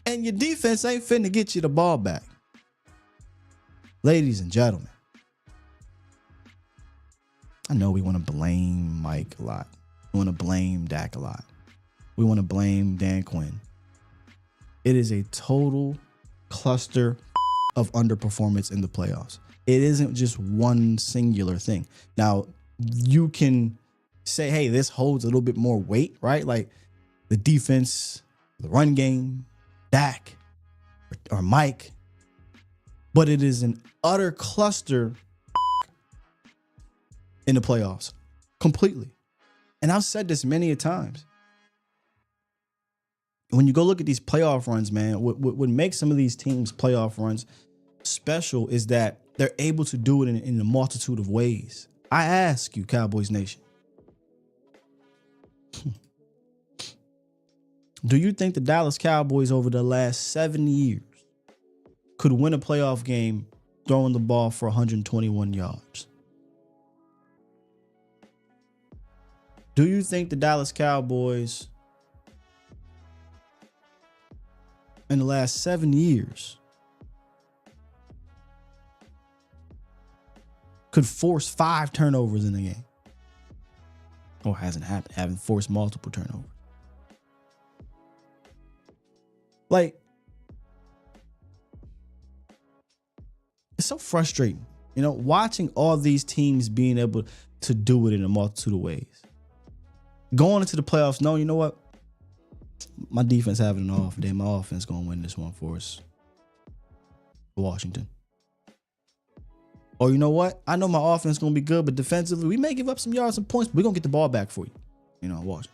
And your defense ain't finna get you the ball back. Ladies and gentlemen, I know we want to blame Mike a lot. We want to blame Dak a lot. We want to blame Dan Quinn. It is a total cluster of underperformance in the playoffs. It isn't just one singular thing. Now, you can say, hey, this holds a little bit more weight, right? Like the defense, the run game, Dak, or Mike. But it is an utter cluster in the playoffs. Completely. And I've said this many a times. When you go look at these playoff runs, man, what makes some of these teams' playoff runs special is that they're able to do it in a multitude of ways. I ask you, Cowboys Nation, do you think the Dallas Cowboys over the last 7 years could win a playoff game throwing the ball for 121 yards? Do you think the Dallas Cowboys in the last 7 years could force 5 turnovers in the game? Or hasn't happened, haven't forced multiple turnovers. Like, it's so frustrating, watching all these teams being able to do it in a multitude of ways. Going into the playoffs, no, you know what? My defense having an off day. My offense going to win this one for us. Washington. Or you know what? I know my offense is going to be good, but defensively, we may give up some yards and points, but we're going to get the ball back for you. Washington.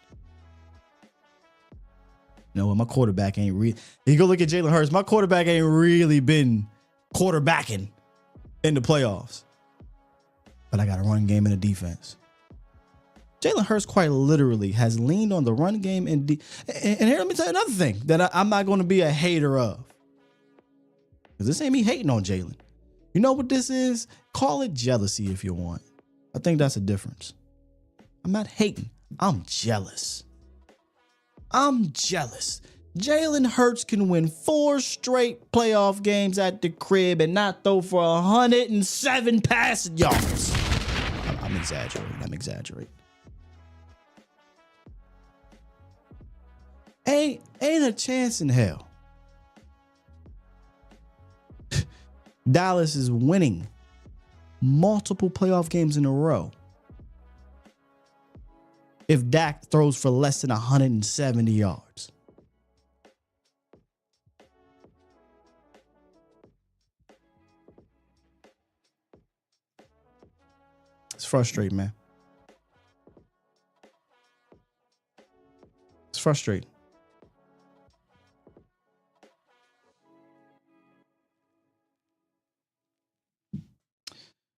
You know what? My quarterback ain't really. You go look at Jalen Hurts. My quarterback ain't really been quarterbacking in the playoffs. But I got a run game and a defense. Jalen Hurts quite literally has leaned on the run game. And here, let me tell you another thing that I'm not going to be a hater of. Because this ain't me hating on Jalen. You know what this is? Call it jealousy if you want. I think that's a difference. I'm not hating. I'm jealous. I'm jealous. Jalen Hurts can win 4 straight playoff games at the crib and not throw for 107 passing yards. I'm exaggerating. Ain't a chance in hell. Dallas is winning multiple playoff games in a row if Dak throws for less than 170 yards. It's frustrating, man. It's frustrating.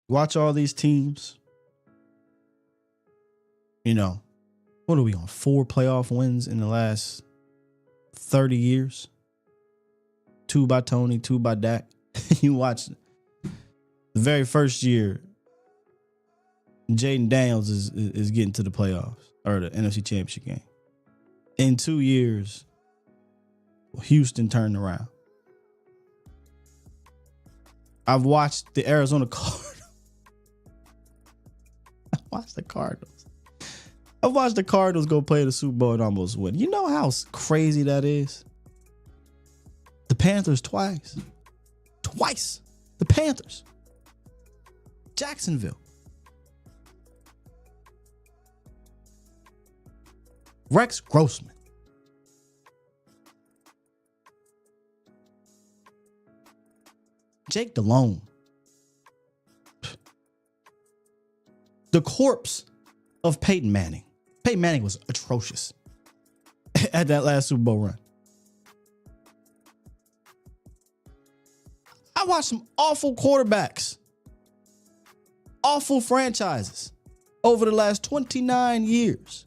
Watch all these teams. You know, what are we on? 4 playoff wins in the last 30 years. 2 by Tony, 2 by Dak. You watch the very first year, Jaden Daniels is getting to the playoffs or the NFC Championship game. In 2 years, Houston turned around. I've watched the Arizona Cardinals. I've watched the Cardinals go play the Super Bowl and almost win. You know how crazy that is? The Panthers twice. The Panthers. Jacksonville. Rex Grossman. Jake Delhomme. The corpse of Peyton Manning. Peyton Manning was atrocious at that last Super Bowl run. I watched some awful quarterbacks, awful franchises over the last 29 years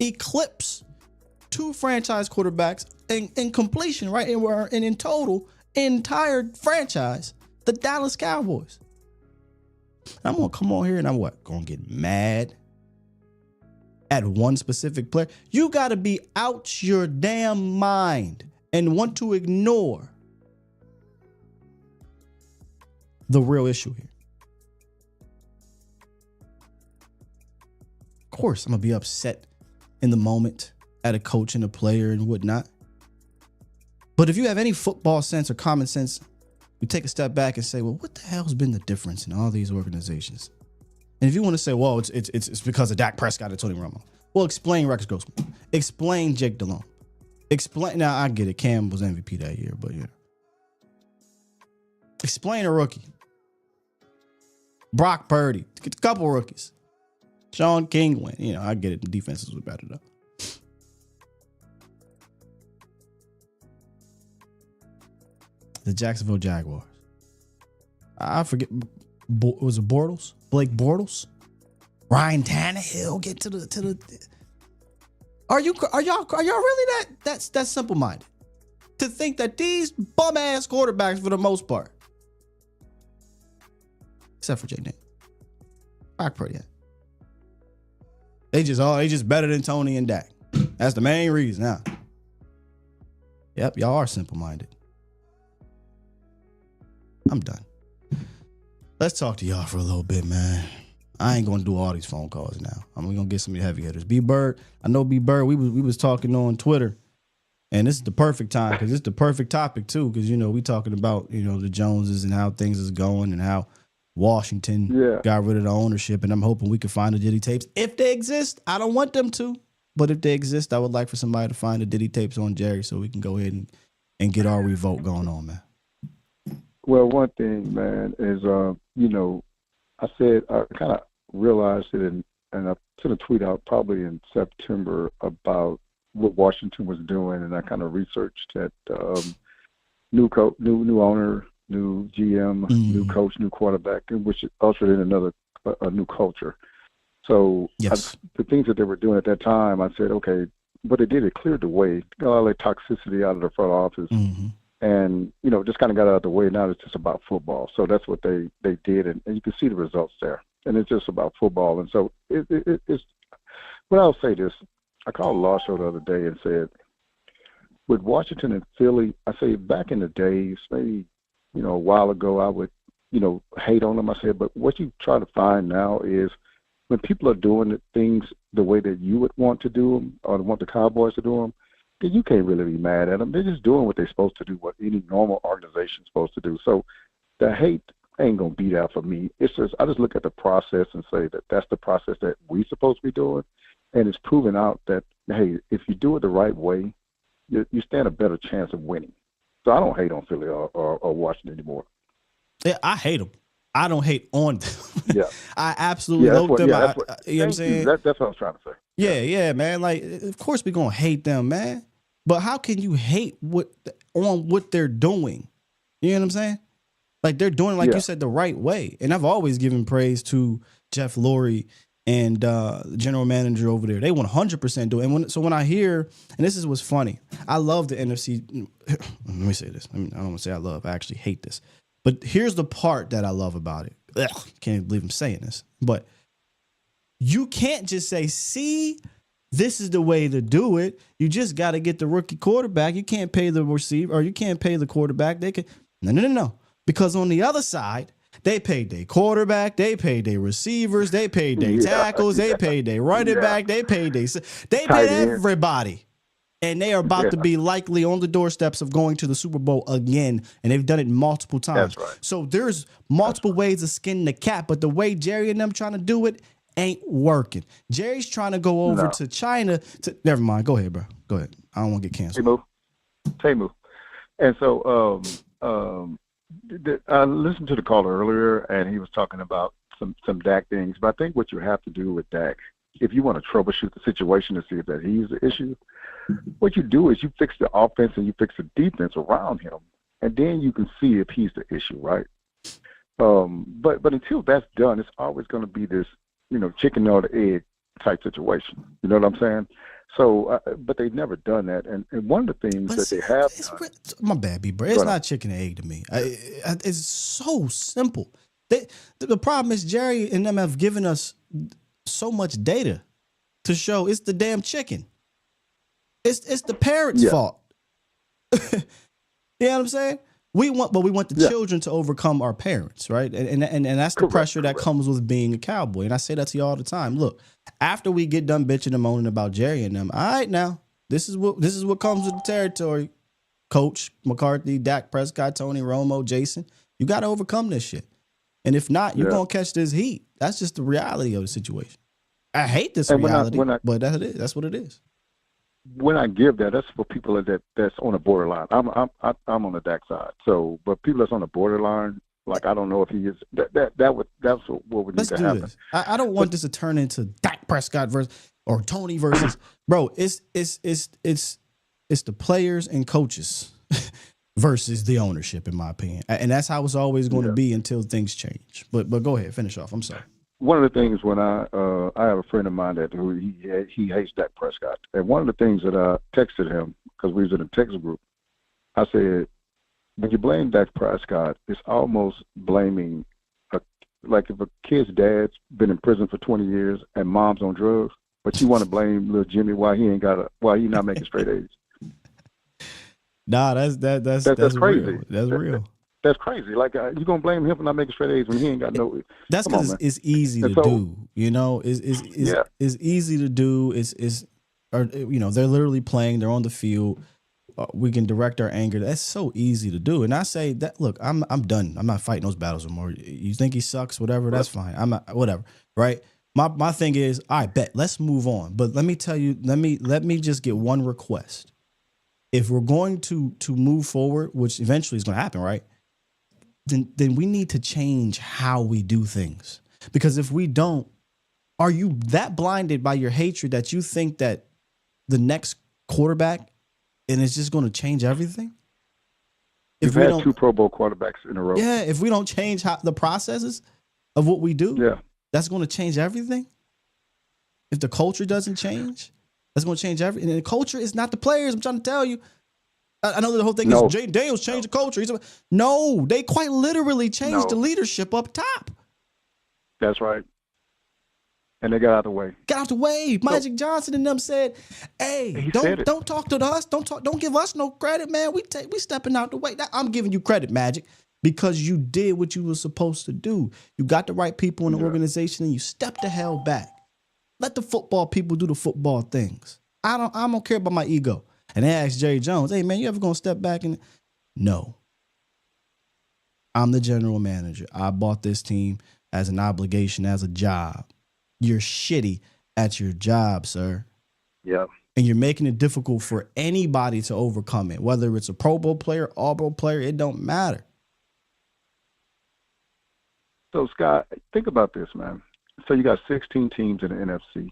eclipse 2 franchise quarterbacks in completion, right? And in total, entire franchise, the Dallas Cowboys. I'm going to come on here and I'm going to get mad at one specific player. You got to be out your damn mind and want to ignore the real issue here. Of course, I'm going to be upset in the moment at a coach and a player and whatnot. But if you have any football sense or common sense, you take a step back and say, well, what the hell's been the difference in all these organizations? And if you want to say, well, it's because of Dak Prescott and Tony Romo. Well, explain Rex Grossman. Explain Jake Delhomme. Explain. Now, I get it. Cam was MVP that year, but yeah. Explain a rookie. Brock Purdy. A couple rookies. Sean King went. You know, I get it. The defenses were better, though. The Jacksonville Jaguars. I forget. Was it Bortles? Blake Bortles? Ryan Tannehill get to the. Are y'all really that simple minded to think that these bum ass quarterbacks for the most part, except for Jay Nate, Brock Purdy, they just better than Tony and Dak. That's the main reason. Now, yep, y'all are simple minded. I'm done. Let's talk to y'all for a little bit, man. I ain't gonna do all these phone calls now. I'm gonna get some of the heavy hitters. B Bird, I know B Bird. We was talking on Twitter, and this is the perfect time because it's the perfect topic too. Because we talking about the Joneses and how things is going and how Washington got rid of the ownership. And I'm hoping we can find the Diddy tapes if they exist. I don't want them to, but if they exist, I would like for somebody to find the Diddy tapes on Jerry so we can go ahead and get our revolt going on, man. Well, one thing, man, is I said I kind of realized it, and I sent a tweet out probably in September about what Washington was doing, and I kind of researched that new owner, new GM, new coach, new quarterback, which ushered in a new culture. So Yes. the things that they were doing at that time, I said, okay, what they did, it cleared the way, got all that toxicity out of the front office, and just kind of got out of the way. Now it's just about football. So that's what they did, and you can see the results there. And it's just about football. And so it's. But I'll say this: I called a law show the other day and said, with Washington and Philly, I say back in the days, maybe a while ago, I would hate on them. I said, but what you try to find now is when people are doing things the way that you would want to do them or want the Cowboys to do them, then you can't really be mad at them. They're just doing what they're supposed to do, what any normal organization is supposed to do. So the hate ain't going to be there for me. It's just I just look at the process and say that that's the process that we're supposed to be doing. And it's proven out that, hey, if you do it the right way, you stand a better chance of winning. So I don't hate on Philly or Washington anymore. Yeah, I hate them. I don't hate on them. Yeah. I absolutely love them. You know what I'm saying? That's what I was trying to say. Yeah, man. Like, of course we're going to hate them, man. But how can you hate on what they're doing? You know what I'm saying? Like, they're doing, like you said, the right way. And I've always given praise to Jeff Lurie and the general manager over there. They 100% do it. And when I hear, and this is what's funny, I love the NFC. Let me say this. I don't want to say I love. I actually hate this. But here's the part that I love about it. Ugh, can't even believe I'm saying this. But you can't just say, see, this is the way to do it. You just got to get the rookie quarterback. You can't pay the receiver or you can't pay the quarterback. They can No. Because on the other side, they paid their quarterback, they paid their receivers, they paid their tackles, they paid their running back, they paid everybody. And they are about to be likely on the doorsteps of going to the Super Bowl again. And they've done it multiple times. That's right. So there's multiple ways of skinning the cat. But the way Jerry and them trying to do it ain't working. Jerry's trying to go over to China. Never mind. Go ahead, bro. Go ahead. I don't want to get canceled. Temu. And so I listened to the caller earlier, and he was talking about some Dak things. But I think what you have to do with Dak, if you want to troubleshoot the situation to see if that he's the issue, what you do is you fix the offense and you fix the defense around him, and then you can see if he's the issue, right? But until that's done, it's always going to be this, chicken or the egg type situation. You know what I'm saying? So, but they've never done that. And one of the things that they have done, my bad, B, bro. It's not chicken and egg to me. It's so simple. The problem is Jerry and them have given us so much data to show it's the damn chicken. It's the parents' fault. You know what I'm saying? We want the children to overcome our parents, right? And that's the pressure that comes with being a Cowboy. And I say that to you all the time. Look, after we get done bitching and moaning about Jerry and them, all right, now this is what comes with the territory. Coach McCarthy, Dak Prescott, Tony Romo, Jason, you got to overcome this shit. And if not, you're gonna catch this heat. That's just the reality of the situation. I hate this reality, but that's what it is. When I give that's for people that's on the borderline. I'm on the Dak side. So, but people that's on the borderline, like I don't know if he is. That's what would need to happen. This. I don't want this to turn into Dak Prescott versus or Tony versus bro. It's the players and coaches versus the ownership, in my opinion, and that's how it's always going to be until things change. But go ahead, finish off. I'm sorry. One of the things when I have a friend of mine who he hates Dak Prescott, and one of the things that I texted him because we was in a text group, I said, when you blame Dak Prescott, it's almost blaming like if a kid's dad's been in prison for 20 years and mom's on drugs, but you want to blame little Jimmy why he not making straight A's. Nah, that's crazy. Real. That's real. That's crazy. Like you're gonna blame him for not making straight A's when he ain't got no. That's because it's easy to do. It's easy to do. They're literally playing. They're on the field. We can direct our anger. That's so easy to do. And I say that. Look, I'm done. I'm not fighting those battles anymore. You think he sucks? Whatever. That's fine. I'm not. Whatever. Right. My thing is, I bet. Let's move on. But let me tell you. Let me just get one request. If we're going to move forward, which eventually is going to happen, right? Then we need to change how we do things. Because if we don't, are you that blinded by your hatred that you think that the next quarterback and it's just going to change everything? We've had 2 Pro Bowl quarterbacks in a row. Yeah, if we don't change the processes of what we do, that's going to change everything. if the culture doesn't change, that's going to change everything. And the culture is not the players. I'm trying to tell you. I know the whole thing is Jay Daniels changed the culture. No, they quite literally changed the leadership up top. That's right. And they got out of the way. Got out the way. Magic Johnson and them said, "Hey, don't talk to us. Don't give us no credit, man. We stepping out the way. I'm giving you credit, Magic, because you did what you were supposed to do. You got the right people in the organization, and you stepped the hell back. Let the football people do the football things. I don't care about my ego." And they asked Jerry Jones, "Hey, man, you ever going to step back?" And no. I'm the general manager. I bought this team as an obligation, as a job. You're shitty at your job, sir. Yeah. And you're making it difficult for anybody to overcome it, whether it's a Pro Bowl player, All-Pro player, it don't matter. So, Scott, think about this, man. So you got 16 teams in the NFC.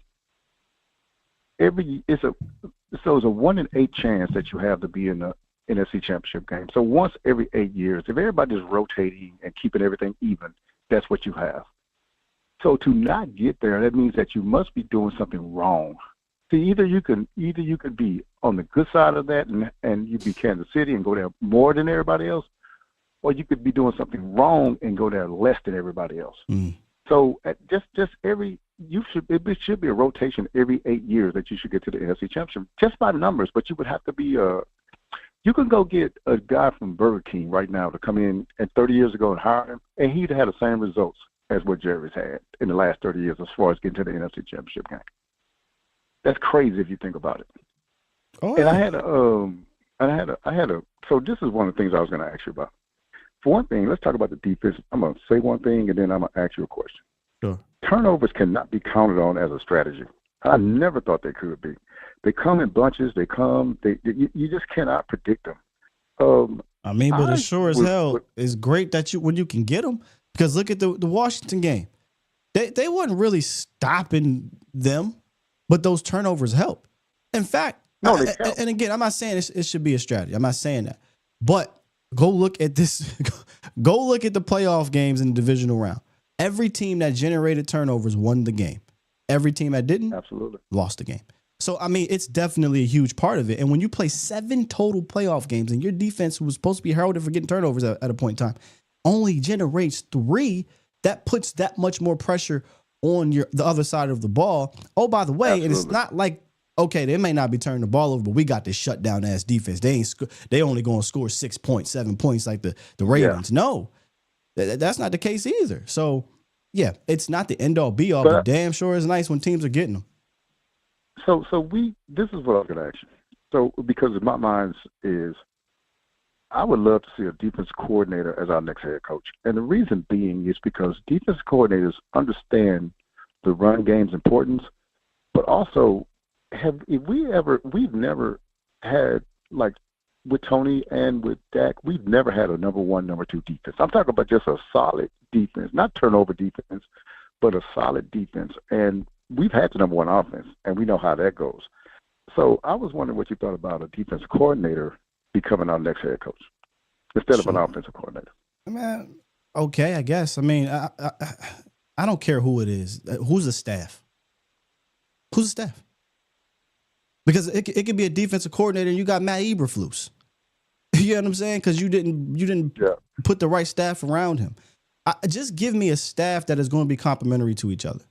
It's a 1 in 8 chance that you have to be in the NFC Championship game. So once every 8 years, if everybody's rotating and keeping everything even, that's what you have. So to not get there, that means that you must be doing something wrong. See, either you could be on the good side of that and you be Kansas City and go there more than everybody else, or you could be doing something wrong and go there less than everybody else. So it should be a rotation every 8 years that you should get to the NFC Championship, just by numbers. But you would have to be you can go get a guy from Burger King right now to come in and 30 years ago and hire him, and he'd have the same results as what Jerry's had in the last 30 years as far as getting to the NFC Championship game. That's crazy if you think about it. Oh, yeah. And I had a. So this is one of the things I was going to ask you about. For one thing, let's talk about the defense. I'm going to say one thing, and then I'm going to ask you a question. Sure. Turnovers cannot be counted on as a strategy. I never thought they could be. They come in bunches. You just cannot predict them. But it sure as hell is great that when you can get them. Because look at the Washington game. They wasn't really stopping them, but those turnovers help. In fact, and again, I'm not saying it should be a strategy. I'm not saying that. But go look at this. Go look at the playoff games in the divisional round. Every team that generated turnovers won the game. Every team that didn't, lost the game. So, I mean, it's definitely a huge part of it. And when you play 7 total playoff games and your defense, who was supposed to be heralded for getting turnovers at a point in time, only generates 3, that puts that much more pressure on the other side of the ball. Oh, by the way, and it's not like, okay, they may not be turning the ball over, but we got this shutdown ass defense. They only going to score 6 points, 7 points like the Ravens. Yeah. No, that's not the case either. So, yeah, it's not the end all be all, but damn sure is nice when teams are getting them. So this is what I was going to ask you. So, because in my mind is, I would love to see a defense coordinator as our next head coach. And the reason being is because defense coordinators understand the run game's importance, but also we've never had, like with Tony and with Dak, we've never had a number 1, number 2 defense. I'm talking about just a solid defense, not turnover defense, but a solid defense. And we've had the number 1 offense, and we know how that goes. So I was wondering what you thought about a defense coordinator becoming our next head coach instead of an offensive coordinator. Man, okay, I guess. I mean, I don't care who it is. Who's the staff? Who's the staff? Because it could be a defensive coordinator and you got Matt Eberflus. You know what I'm saying? Because you didn't put the right staff around him. Just give me a staff that is going to be complementary to each other.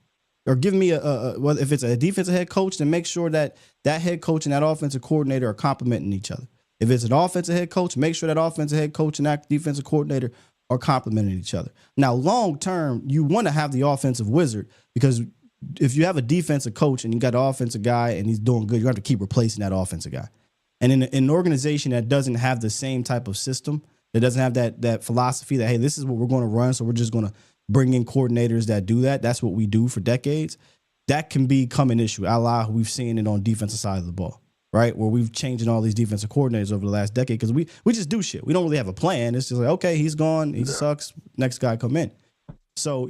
Or give me well, if it's a defensive head coach, then make sure that head coach and that offensive coordinator are complementing each other. If it's an offensive head coach, make sure that offensive head coach and that defensive coordinator are complementing each other. Now, long term, you want to have the offensive wizard, because if you have a defensive coach and you got an offensive guy and he's doing good, you have to keep replacing that offensive guy. And in an organization that doesn't have the same type of system, that doesn't have that philosophy that, hey, this is what we're going to run, so we're just going to bring in coordinators that do that. That's what we do for decades. That can become an issue. A la we've seen it on defensive side of the ball, right? Where we've changed all these defensive coordinators over the last decade because we just do shit. We don't really have a plan. It's just like, okay, he's gone, he sucks, next guy come in. So,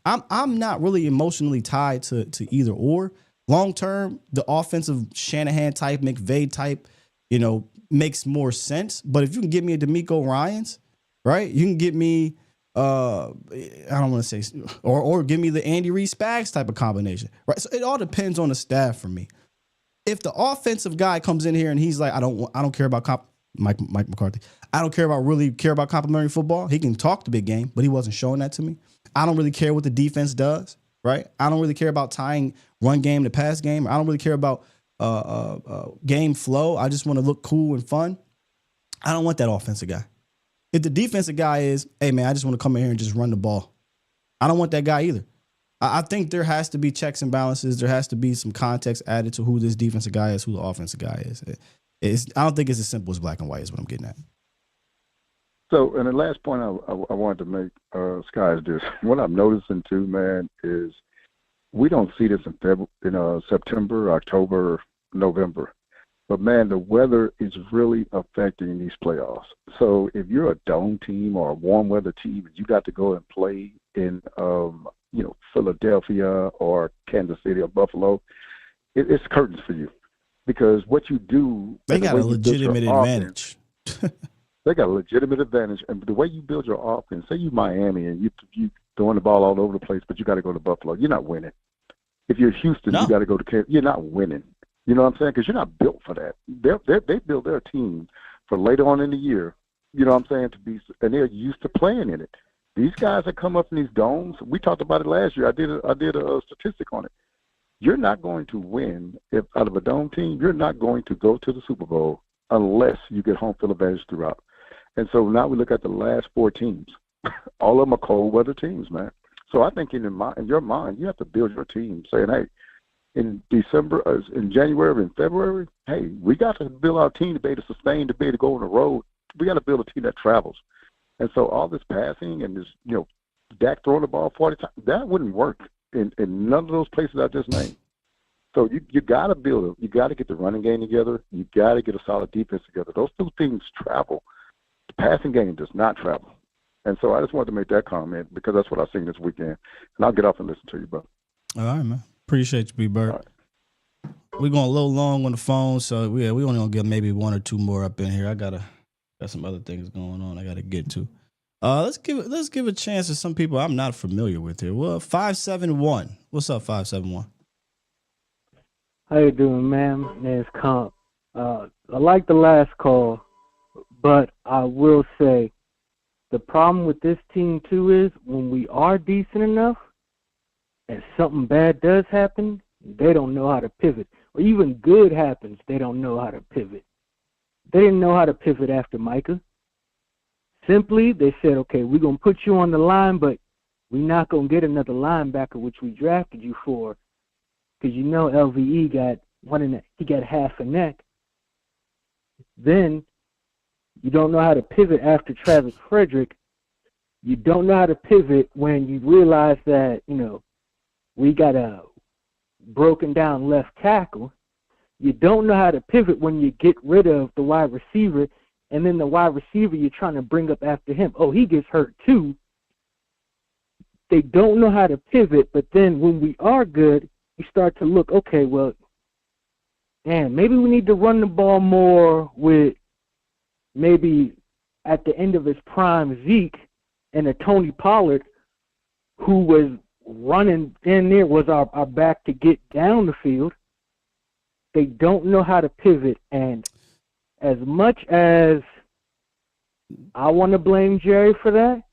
I'm not really emotionally tied to either or. Long term, the offensive Shanahan type, McVay type, makes more sense. But if you can get me a DeMeco Ryans, right? You can get me I don't want to say, or give me the Andy Reid Spags type of combination, right? So it all depends on the staff for me. If the offensive guy comes in here and he's like, I don't care about Mike McCarthy. I don't care about complimentary football. He can talk the big game, but he wasn't showing that to me. I don't really care what the defense does, right? I don't really care about tying run game to pass game. I don't really care about game flow. I just want to look cool and fun. I don't want that offensive guy. If the defensive guy is, hey, man, I just want to come in here and just run the ball, I don't want that guy either. I think there has to be checks and balances. There has to be some context added to who this defensive guy is, who the offensive guy is. I don't think it's as simple as black and white is what I'm getting at. So, and the last point I wanted to make, Sky, is this. What I'm noticing, too, man, is we don't see this in September, October, November. But, man, the weather is really affecting these playoffs. So if you're a dome team or a warm weather team and you got to go and play in, Philadelphia or Kansas City or Buffalo, it's curtains for you. Because what you do – They got a legitimate advantage. They got a legitimate advantage. And the way you build your offense, say you Miami and you throwing the ball all over the place, but you got to go to Buffalo, you're not winning. If you're Houston, you got to go to Kansas, you're not winning. You know what I'm saying? Because you're not built for that. They build their team for later on in the year, you know what I'm saying, and they're used to playing in it. These guys that come up in these domes, we talked about it last year. I did a statistic on it. You're not going to win if out of a dome team. You're not going to go to the Super Bowl unless you get home field advantage throughout. And so now we look at the last 4 teams. All of them are cold weather teams, man. So I think in your mind, you have to build your team saying, hey, in December, in January, and February, hey, we got to build our team to be able to sustain, to be able to go on the road. We got to build a team that travels. And so all this passing and this, Dak throwing the ball 40 times, that wouldn't work in none of those places I just named. So you got to you got to get the running game together. You got to get a solid defense together. Those 2 things travel. The passing game does not travel. And so I just wanted to make that comment because that's what I've seen this weekend. And I'll get off and listen to you, bro. All right, man. Appreciate you, B-Bird. Right. We're going a little long on the phone, so we only gonna get maybe 1 or 2 more up in here. I got some other things going on I gotta get to. Let's give a chance to some people I'm not familiar with here. Well, 571. What's up, 571? How you doing, man? My name's Comp. I like the last call, but I will say the problem with this team too is when we are decent enough and something bad does happen, they don't know how to pivot. Or even good happens, they don't know how to pivot. They didn't know how to pivot after Micah. Simply, they said, okay, we're going to put you on the line, but we're not going to get another linebacker, which we drafted you for, because LVE got half a neck. Then you don't know how to pivot after Travis Frederick. You don't know how to pivot when you realize that, we got a broken down left tackle. You don't know how to pivot when you get rid of the wide receiver, and then the wide receiver you're trying to bring up after him, he gets hurt too. They don't know how to pivot, but then when we are good, you start to look, okay, well, man, maybe we need to run the ball more with maybe at the end of his prime Zeke and a Tony Pollard who was running in there, was our back to get down the field. They don't know how to pivot, and as much as I want to blame Jerry for that,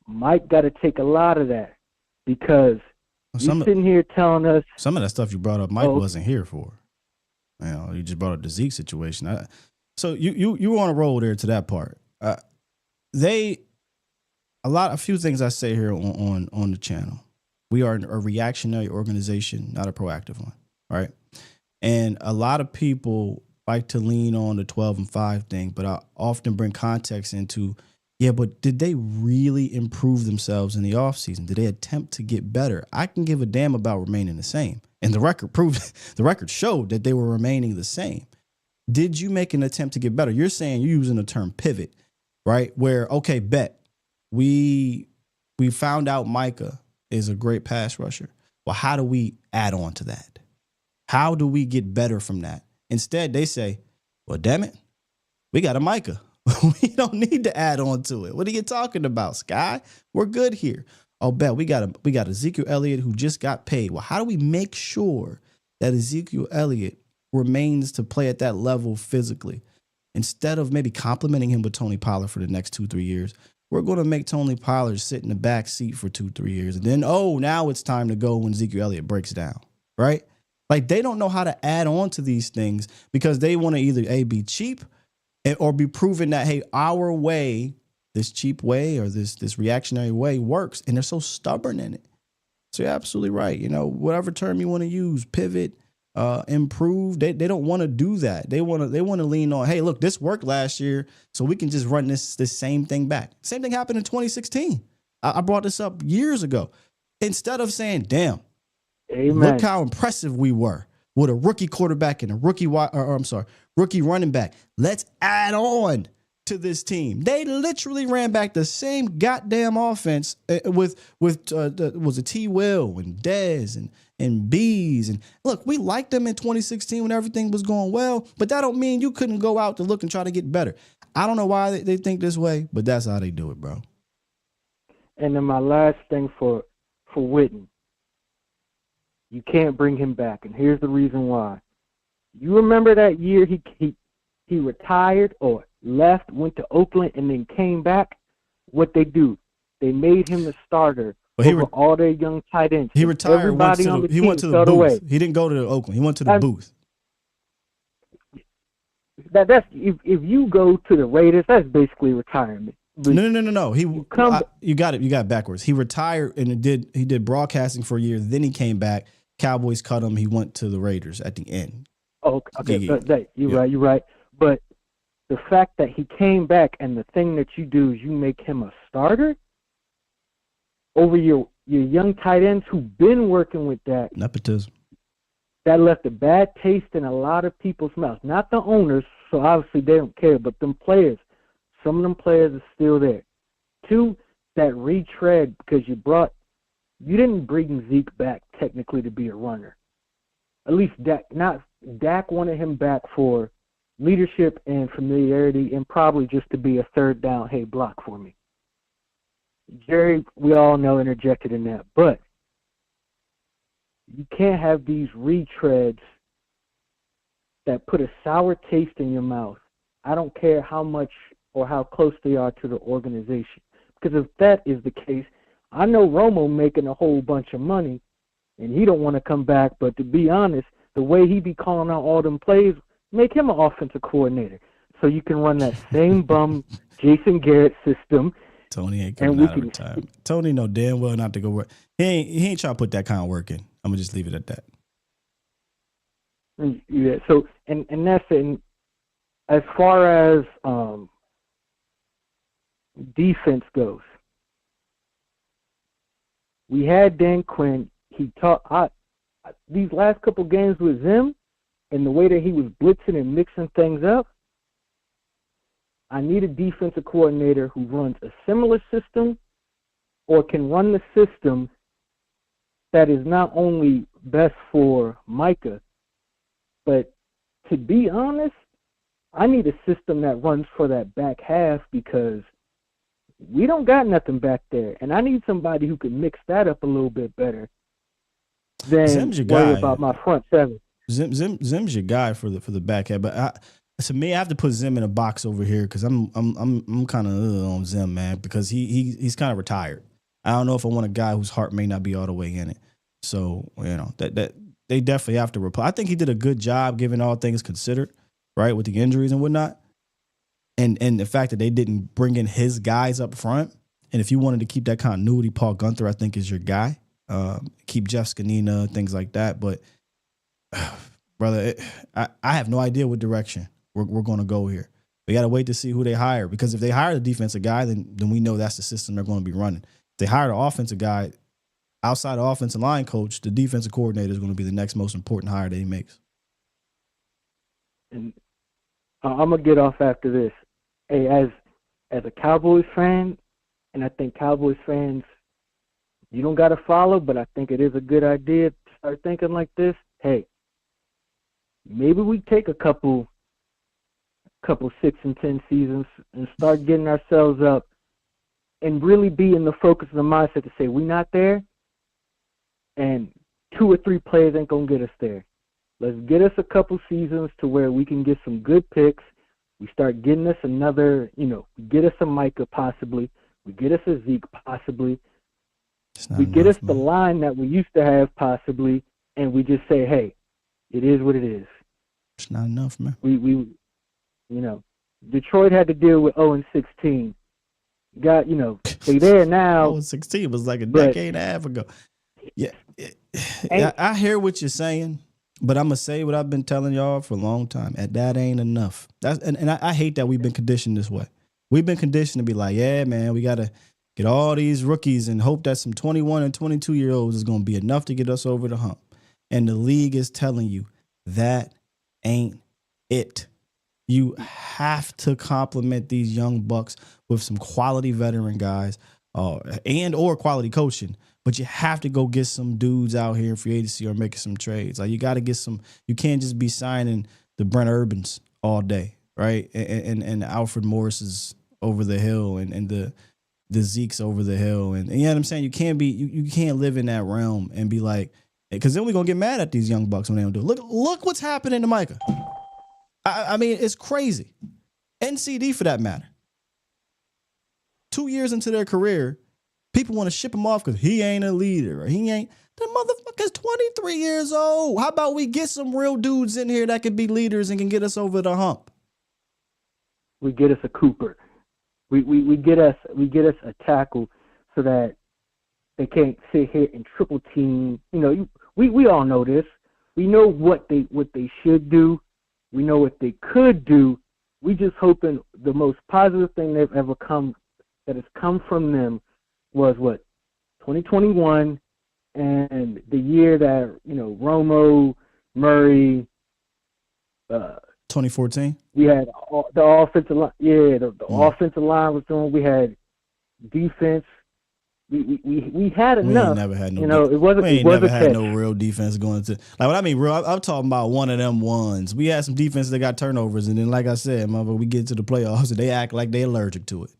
Mike got to take a lot of that because you're sitting here telling us some of that stuff you brought up, Mike wasn't here for. You just brought up the Zeke situation. So you were on a roll there to that part. A few things I say here on the channel. We are a reactionary organization, not a proactive one, right? And a lot of people like to lean on the 12-5 thing, but I often bring context into, but did they really improve themselves in the offseason? Did they attempt to get better? I can give a damn about remaining the same. And the record showed that they were remaining the same. Did you make an attempt to get better? You're saying you're using the term pivot, right? Where, okay, bet. We found out Micah is a great pass rusher. Well, how do we add on to that? How do we get better from that? Instead, they say, well, damn it, we got a Micah. We don't need to add on to it. What are you talking about, Sky? We're good here. Oh, bet we got Ezekiel Elliott who just got paid. Well, how do we make sure that Ezekiel Elliott remains to play at that level physically? Instead of maybe complimenting him with Tony Pollard for the next 2-3 years, we're going to make Tony Pollard sit in the back seat for 2-3 years. And then, now it's time to go when Ezekiel Elliott breaks down, right? Like, they don't know how to add on to these things because they want to either be cheap or be proven that, hey, our way, this cheap way or this reactionary way works, and they're so stubborn in it. So you're absolutely right. Whatever term you want to use, pivot, improve, they don't want to do that. They want to lean on, hey, look, this worked last year, so we can just run this same thing back. Same thing happened in 2016. I brought this up years ago. Instead of saying, damn, Amen. Look how impressive we were with a rookie quarterback and a rookie running back. Let's add on to this team. They literally ran back the same goddamn offense with was it T. Will and Dez and Bees. And look, we liked them in 2016 when everything was going well, but that don't mean you couldn't go out to look and try to get better. I don't know why they think this way, but that's how they do it, bro. And then my last thing for Witten, you can't bring him back, and here's the reason why. You remember that year he retired or left, went to Oakland, and then came back? What they do? They made him the starter over all their young tight ends. He retired. Everybody he went to the booth. Away. He didn't go to Oakland. He went to the booth. That's if you go to the Raiders, that's basically retirement. But No. You got it backwards. He retired and he did broadcasting for a year. Then he came back. Cowboys cut him. He went to the Raiders at the end. Oh, okay. You're right. But the fact that he came back and the thing that you do is you make him a starter over your young tight ends who've been working with that. Nepotism. That left a bad taste in a lot of people's mouths. Not the owners, so obviously they don't care, but them players. Some of them players are still there. 2, that retread because you didn't bring Zeke back technically to be a runner. At least Dak wanted him back for leadership and familiarity and probably just to be a third down, hey, block for me. Jerry, we all know, interjected in that. But you can't have these retreads that put a sour taste in your mouth. I don't care how much or how close they are to the organization. Because if that is the case, I know Romo making a whole bunch of money, and he don't want to come back. But to be honest, the way he be calling out all them plays, make him an offensive coordinator. So you can run that same bum Jason Garrett system. Tony ain't coming out of retirement. Tony know damn well not to go work. He ain't trying to put that kind of work in. I'm going to just leave it at that. Yeah, so, and that's it. And as far as defense goes, we had Dan Quinn. He taught these last couple games with Zim and the way that he was blitzing and mixing things up. I need a defensive coordinator who runs a similar system or can run the system that is not only best for Micah, but to be honest, I need a system that runs for that back half because we don't got nothing back there. And I need somebody who can mix that up a little bit better than worry about my front seven. Zim's your guy for the back half, but to me, I have to put Zim in a box over here because I'm kind of on Zim, man, because he's kind of retired. I don't know if I want a guy whose heart may not be all the way in it. So that they definitely have to reply. I think he did a good job, given all things considered, right, with the injuries and whatnot, and the fact that they didn't bring in his guys up front. And if you wanted to keep that continuity, Paul Gunther, I think, is your guy. Keep Jeff Skanina, things like that. But brother, I have no idea what direction we're going to go here. We got to wait to see who they hire, because if they hire the defensive guy, then we know that's the system they're going to be running. If they hire the offensive guy, outside the offensive line coach, the defensive coordinator is going to be the next most important hire that he makes. And I'm going to get off after this. Hey, as a Cowboys fan, and I think Cowboys fans, you don't got to follow, but I think it is a good idea to start thinking like this. Hey, maybe we take a couple couple 6-10 seasons and start getting ourselves up and really be in the focus of the mindset to say we're not there, and 2 or 3 players ain't going to get us there. Let's get us a couple seasons to where we can get some good picks. We start getting us another, get us a Micah possibly. We get us a Zeke possibly. We get us the line that we used to have possibly, and we just say, hey, it is what it is. It's not enough, man. We Detroit had to deal with 0-16. Got, they there now. 0-16 was like a decade and a half ago. Yeah. I hear what you're saying, but I'm going to say what I've been telling y'all for a long time. That ain't enough. I hate that we've been conditioned this way. We've been conditioned to be like, yeah, man, we got to get all these rookies and hope that some 21 and 22-year-olds is going to be enough to get us over the hump. And the league is telling you that ain't it. You have to complement these young bucks with some quality veteran guys and or quality coaching. But you have to go get some dudes out here in free agency or making some trades. Like you got to get some. You can't just be signing the Brent Urbans all day, right? And Alfred Morris's over the hill and the Zeke's over the hill. And you know what I'm saying? You can't be. You can't live in that realm and be like, because then we're gonna get mad at these young bucks when they don't do it. Look what's happening to Micah. I mean, it's crazy. NCD for that matter. 2 years into their career, people want to ship him off because he ain't a leader or he ain't. The motherfucker's 23 years old. How about we get some real dudes in here that can be leaders and can get us over the hump? We get us a Cooper. We get us a tackle so that they can't sit here and triple team. We all know this. We know what they should do. We know what they could do. We just hoping the most positive thing that has come from them was 2021 and the year that, Romo, Murray, 2014. We had the offensive line. Yeah, the offensive line was doing. We had defense. We had enough. We ain't never had no. It wasn't. We ain't never had no real defense going into. Like what I mean, real. I'm talking about one of them ones. We had some defense that got turnovers, and then, like I said, we get to the playoffs and they act like they allergic to it.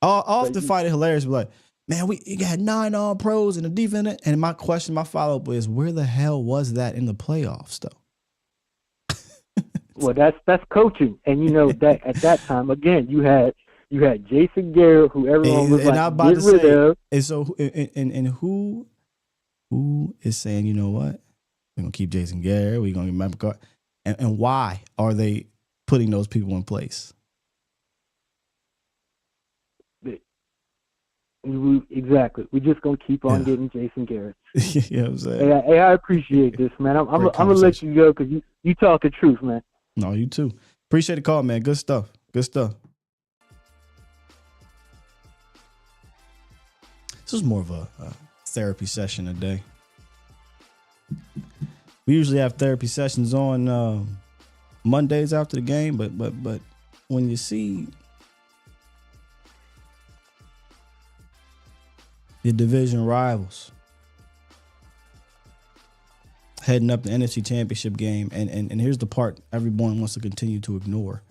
Off the fight, it's hilarious. Like, man, you got 9 All-Pros in the defense, and my follow-up is, where the hell was that in the playoffs, though? Well, that's coaching, and that at that time, again, you had Jason Garrett, who everyone was like, get rid of. And so, and who is saying, you know what, we're gonna keep Jason Garrett, we're gonna get Matt McCarthy, and why are they putting those people in place? Exactly. We're just gonna keep on getting Jason Garrett. You know what I'm saying? Hey, I appreciate this, man. I'm gonna let you go because you talk the truth, man. No, you too. Appreciate the call, man. Good stuff. Good stuff. This was more of a therapy session today. We usually have therapy sessions on Mondays after the game, but when you see your division rivals heading up the NFC Championship game, and here's the part everyone wants to continue to ignore,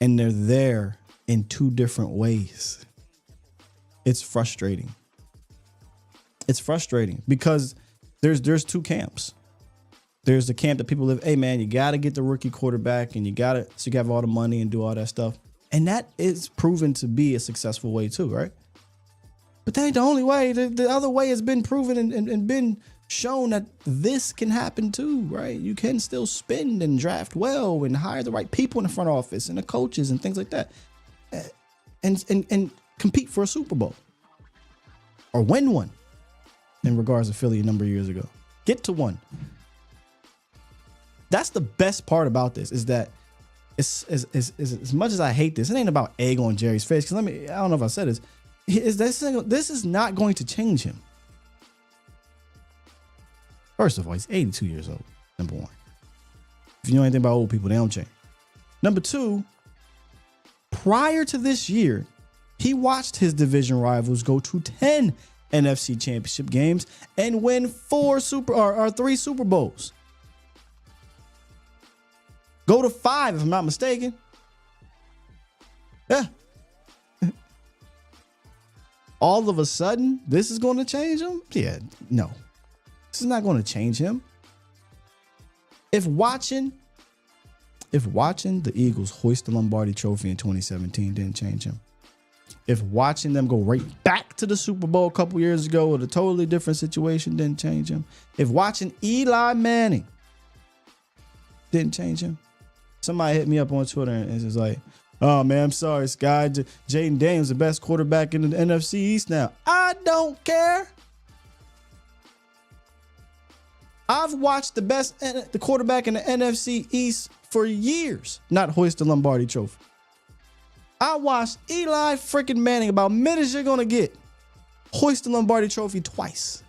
and they're there in 2 different ways. It's frustrating. It's frustrating because there's 2 camps. There's the camp that people live, hey man, you got to get the rookie quarterback and you have all the money and do all that stuff. And that is proven to be a successful way too, right? But that ain't the only way. The other way has been proven and been shown that this can happen too, right? You can still spend and draft well and hire the right people in the front office and the coaches and things like that. And compete for a Super Bowl or win one in regards to Philly a number of years ago. Get to one. That's the best part about this is that as much as I hate this, it ain't about egg on Jerry's face. Because I don't know if I said this. This is not going to change him. First of all, he's 82 years old, number one. If you know anything about old people, they don't change. Number two, prior to this year, he watched his division rivals go to 10 NFC Championship games and win 3 Super Bowls. Go to 5, if I'm not mistaken. Yeah. All of a sudden, this is going to change him? Yeah, no. This is not going to change him. If watching the Eagles hoist the Lombardi Trophy in 2017 didn't change him, if watching them go right back to the Super Bowl a couple years ago with a totally different situation didn't change him, if watching Eli Manning didn't change him, somebody hit me up on Twitter and it's like, oh man, I'm sorry, Sky. Jaden Daniels the best quarterback in the NFC East now. I don't care. I've watched the quarterback in the NFC East for years not hoist the Lombardi Trophy. I watched Eli freaking Manning, about mid as you're gonna get, hoist the Lombardi Trophy twice.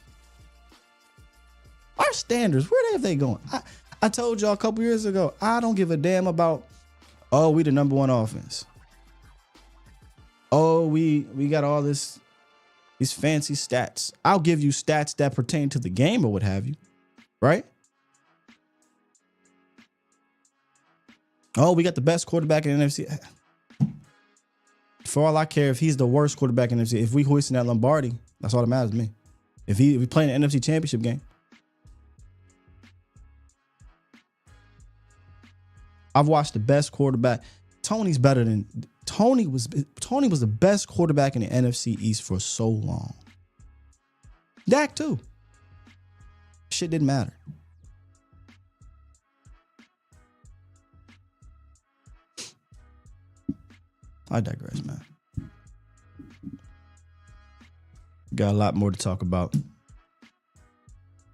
Our standards, where have they going? I told y'all a couple years ago, I don't give a damn about, oh, we the number one offense. Oh, we got all these fancy stats. I'll give you stats that pertain to the game or what have you. Right? Oh, we got the best quarterback in the NFC. For all I care, if he's the worst quarterback in the NFC, if we hoisting that Lombardi, that's all that matters to me. If we playing the NFC Championship game. I've watched the best quarterback. Tony was the best quarterback in the NFC East for so long. Dak too. Shit didn't matter. I digress, man. Got a lot more to talk about.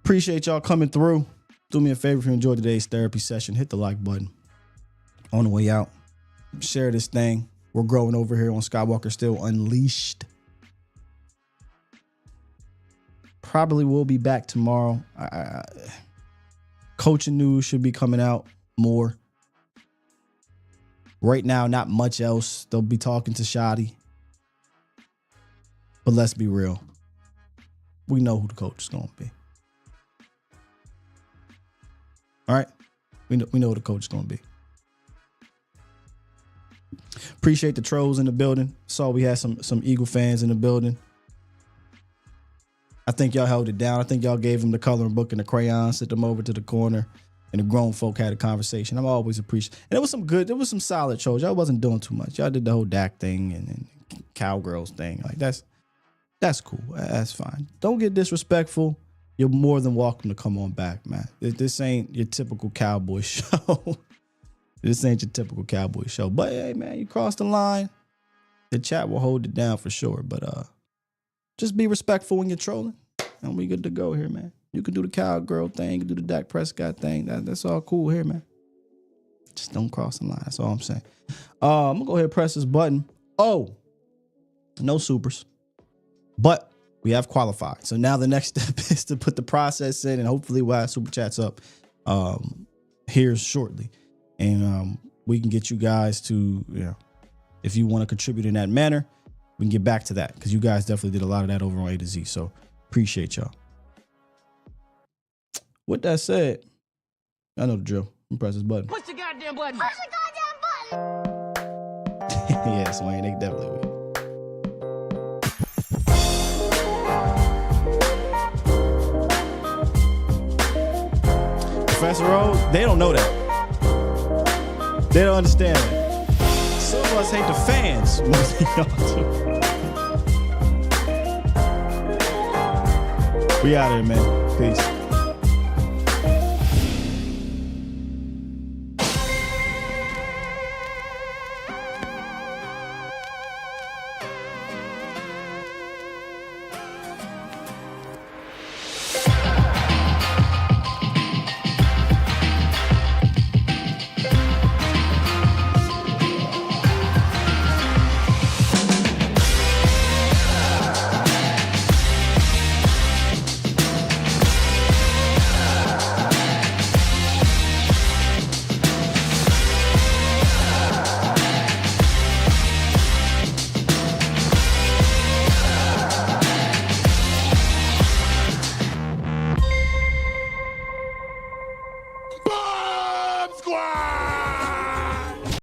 Appreciate y'all coming through. Do me a favor if you enjoyed today's therapy session. Hit the like button. On the way out, share this thing. We're growing over here on Skywalker Still Unleashed. Probably will be back tomorrow. Coaching news should be coming out more. Right now, not much else. They'll be talking to Shoddy. But let's be real. We know who the coach is going to be. All right? We know who the coach is going to be. Appreciate the trolls in the building. Saw we had some Eagle fans in the building. I think y'all held it down. I think y'all gave them the coloring book and the crayon, sent them over to the corner, and the grown folk had a conversation. I'm always appreciative. And it was some solid trolls. Y'all wasn't doing too much. Y'all did the whole Dak thing and Cowgirls thing. Like that's cool. That's fine. Don't get disrespectful. You're more than welcome to come on back, man. This ain't your typical Cowboy show. This ain't your typical Cowboy show. But hey, man, you crossed the line. The chat will hold it down for sure. But just be respectful when you're trolling, and we good to go here, man. You can do the cowgirl thing, you can do the Dak Prescott thing. That's all cool here, man. Just don't cross the line. That's all I'm saying. I'm gonna go ahead and press this button. Oh, no supers, but we have qualified. So now the next step is to put the process in, and hopefully we'll have super chats up here shortly, and we can get you guys to, if you want to contribute in that manner, we can get back to that, because you guys definitely did a lot of that over on A to Z. So appreciate y'all. With that said, I know the drill. I'm press this button. Push the goddamn button. Push the goddamn button. Yeah, Swain, they definitely will. Professor Rose, they don't know that. They don't understand that. Some of us hate the fans more than y'all do. We out here, man. Peace. Bomb Squad!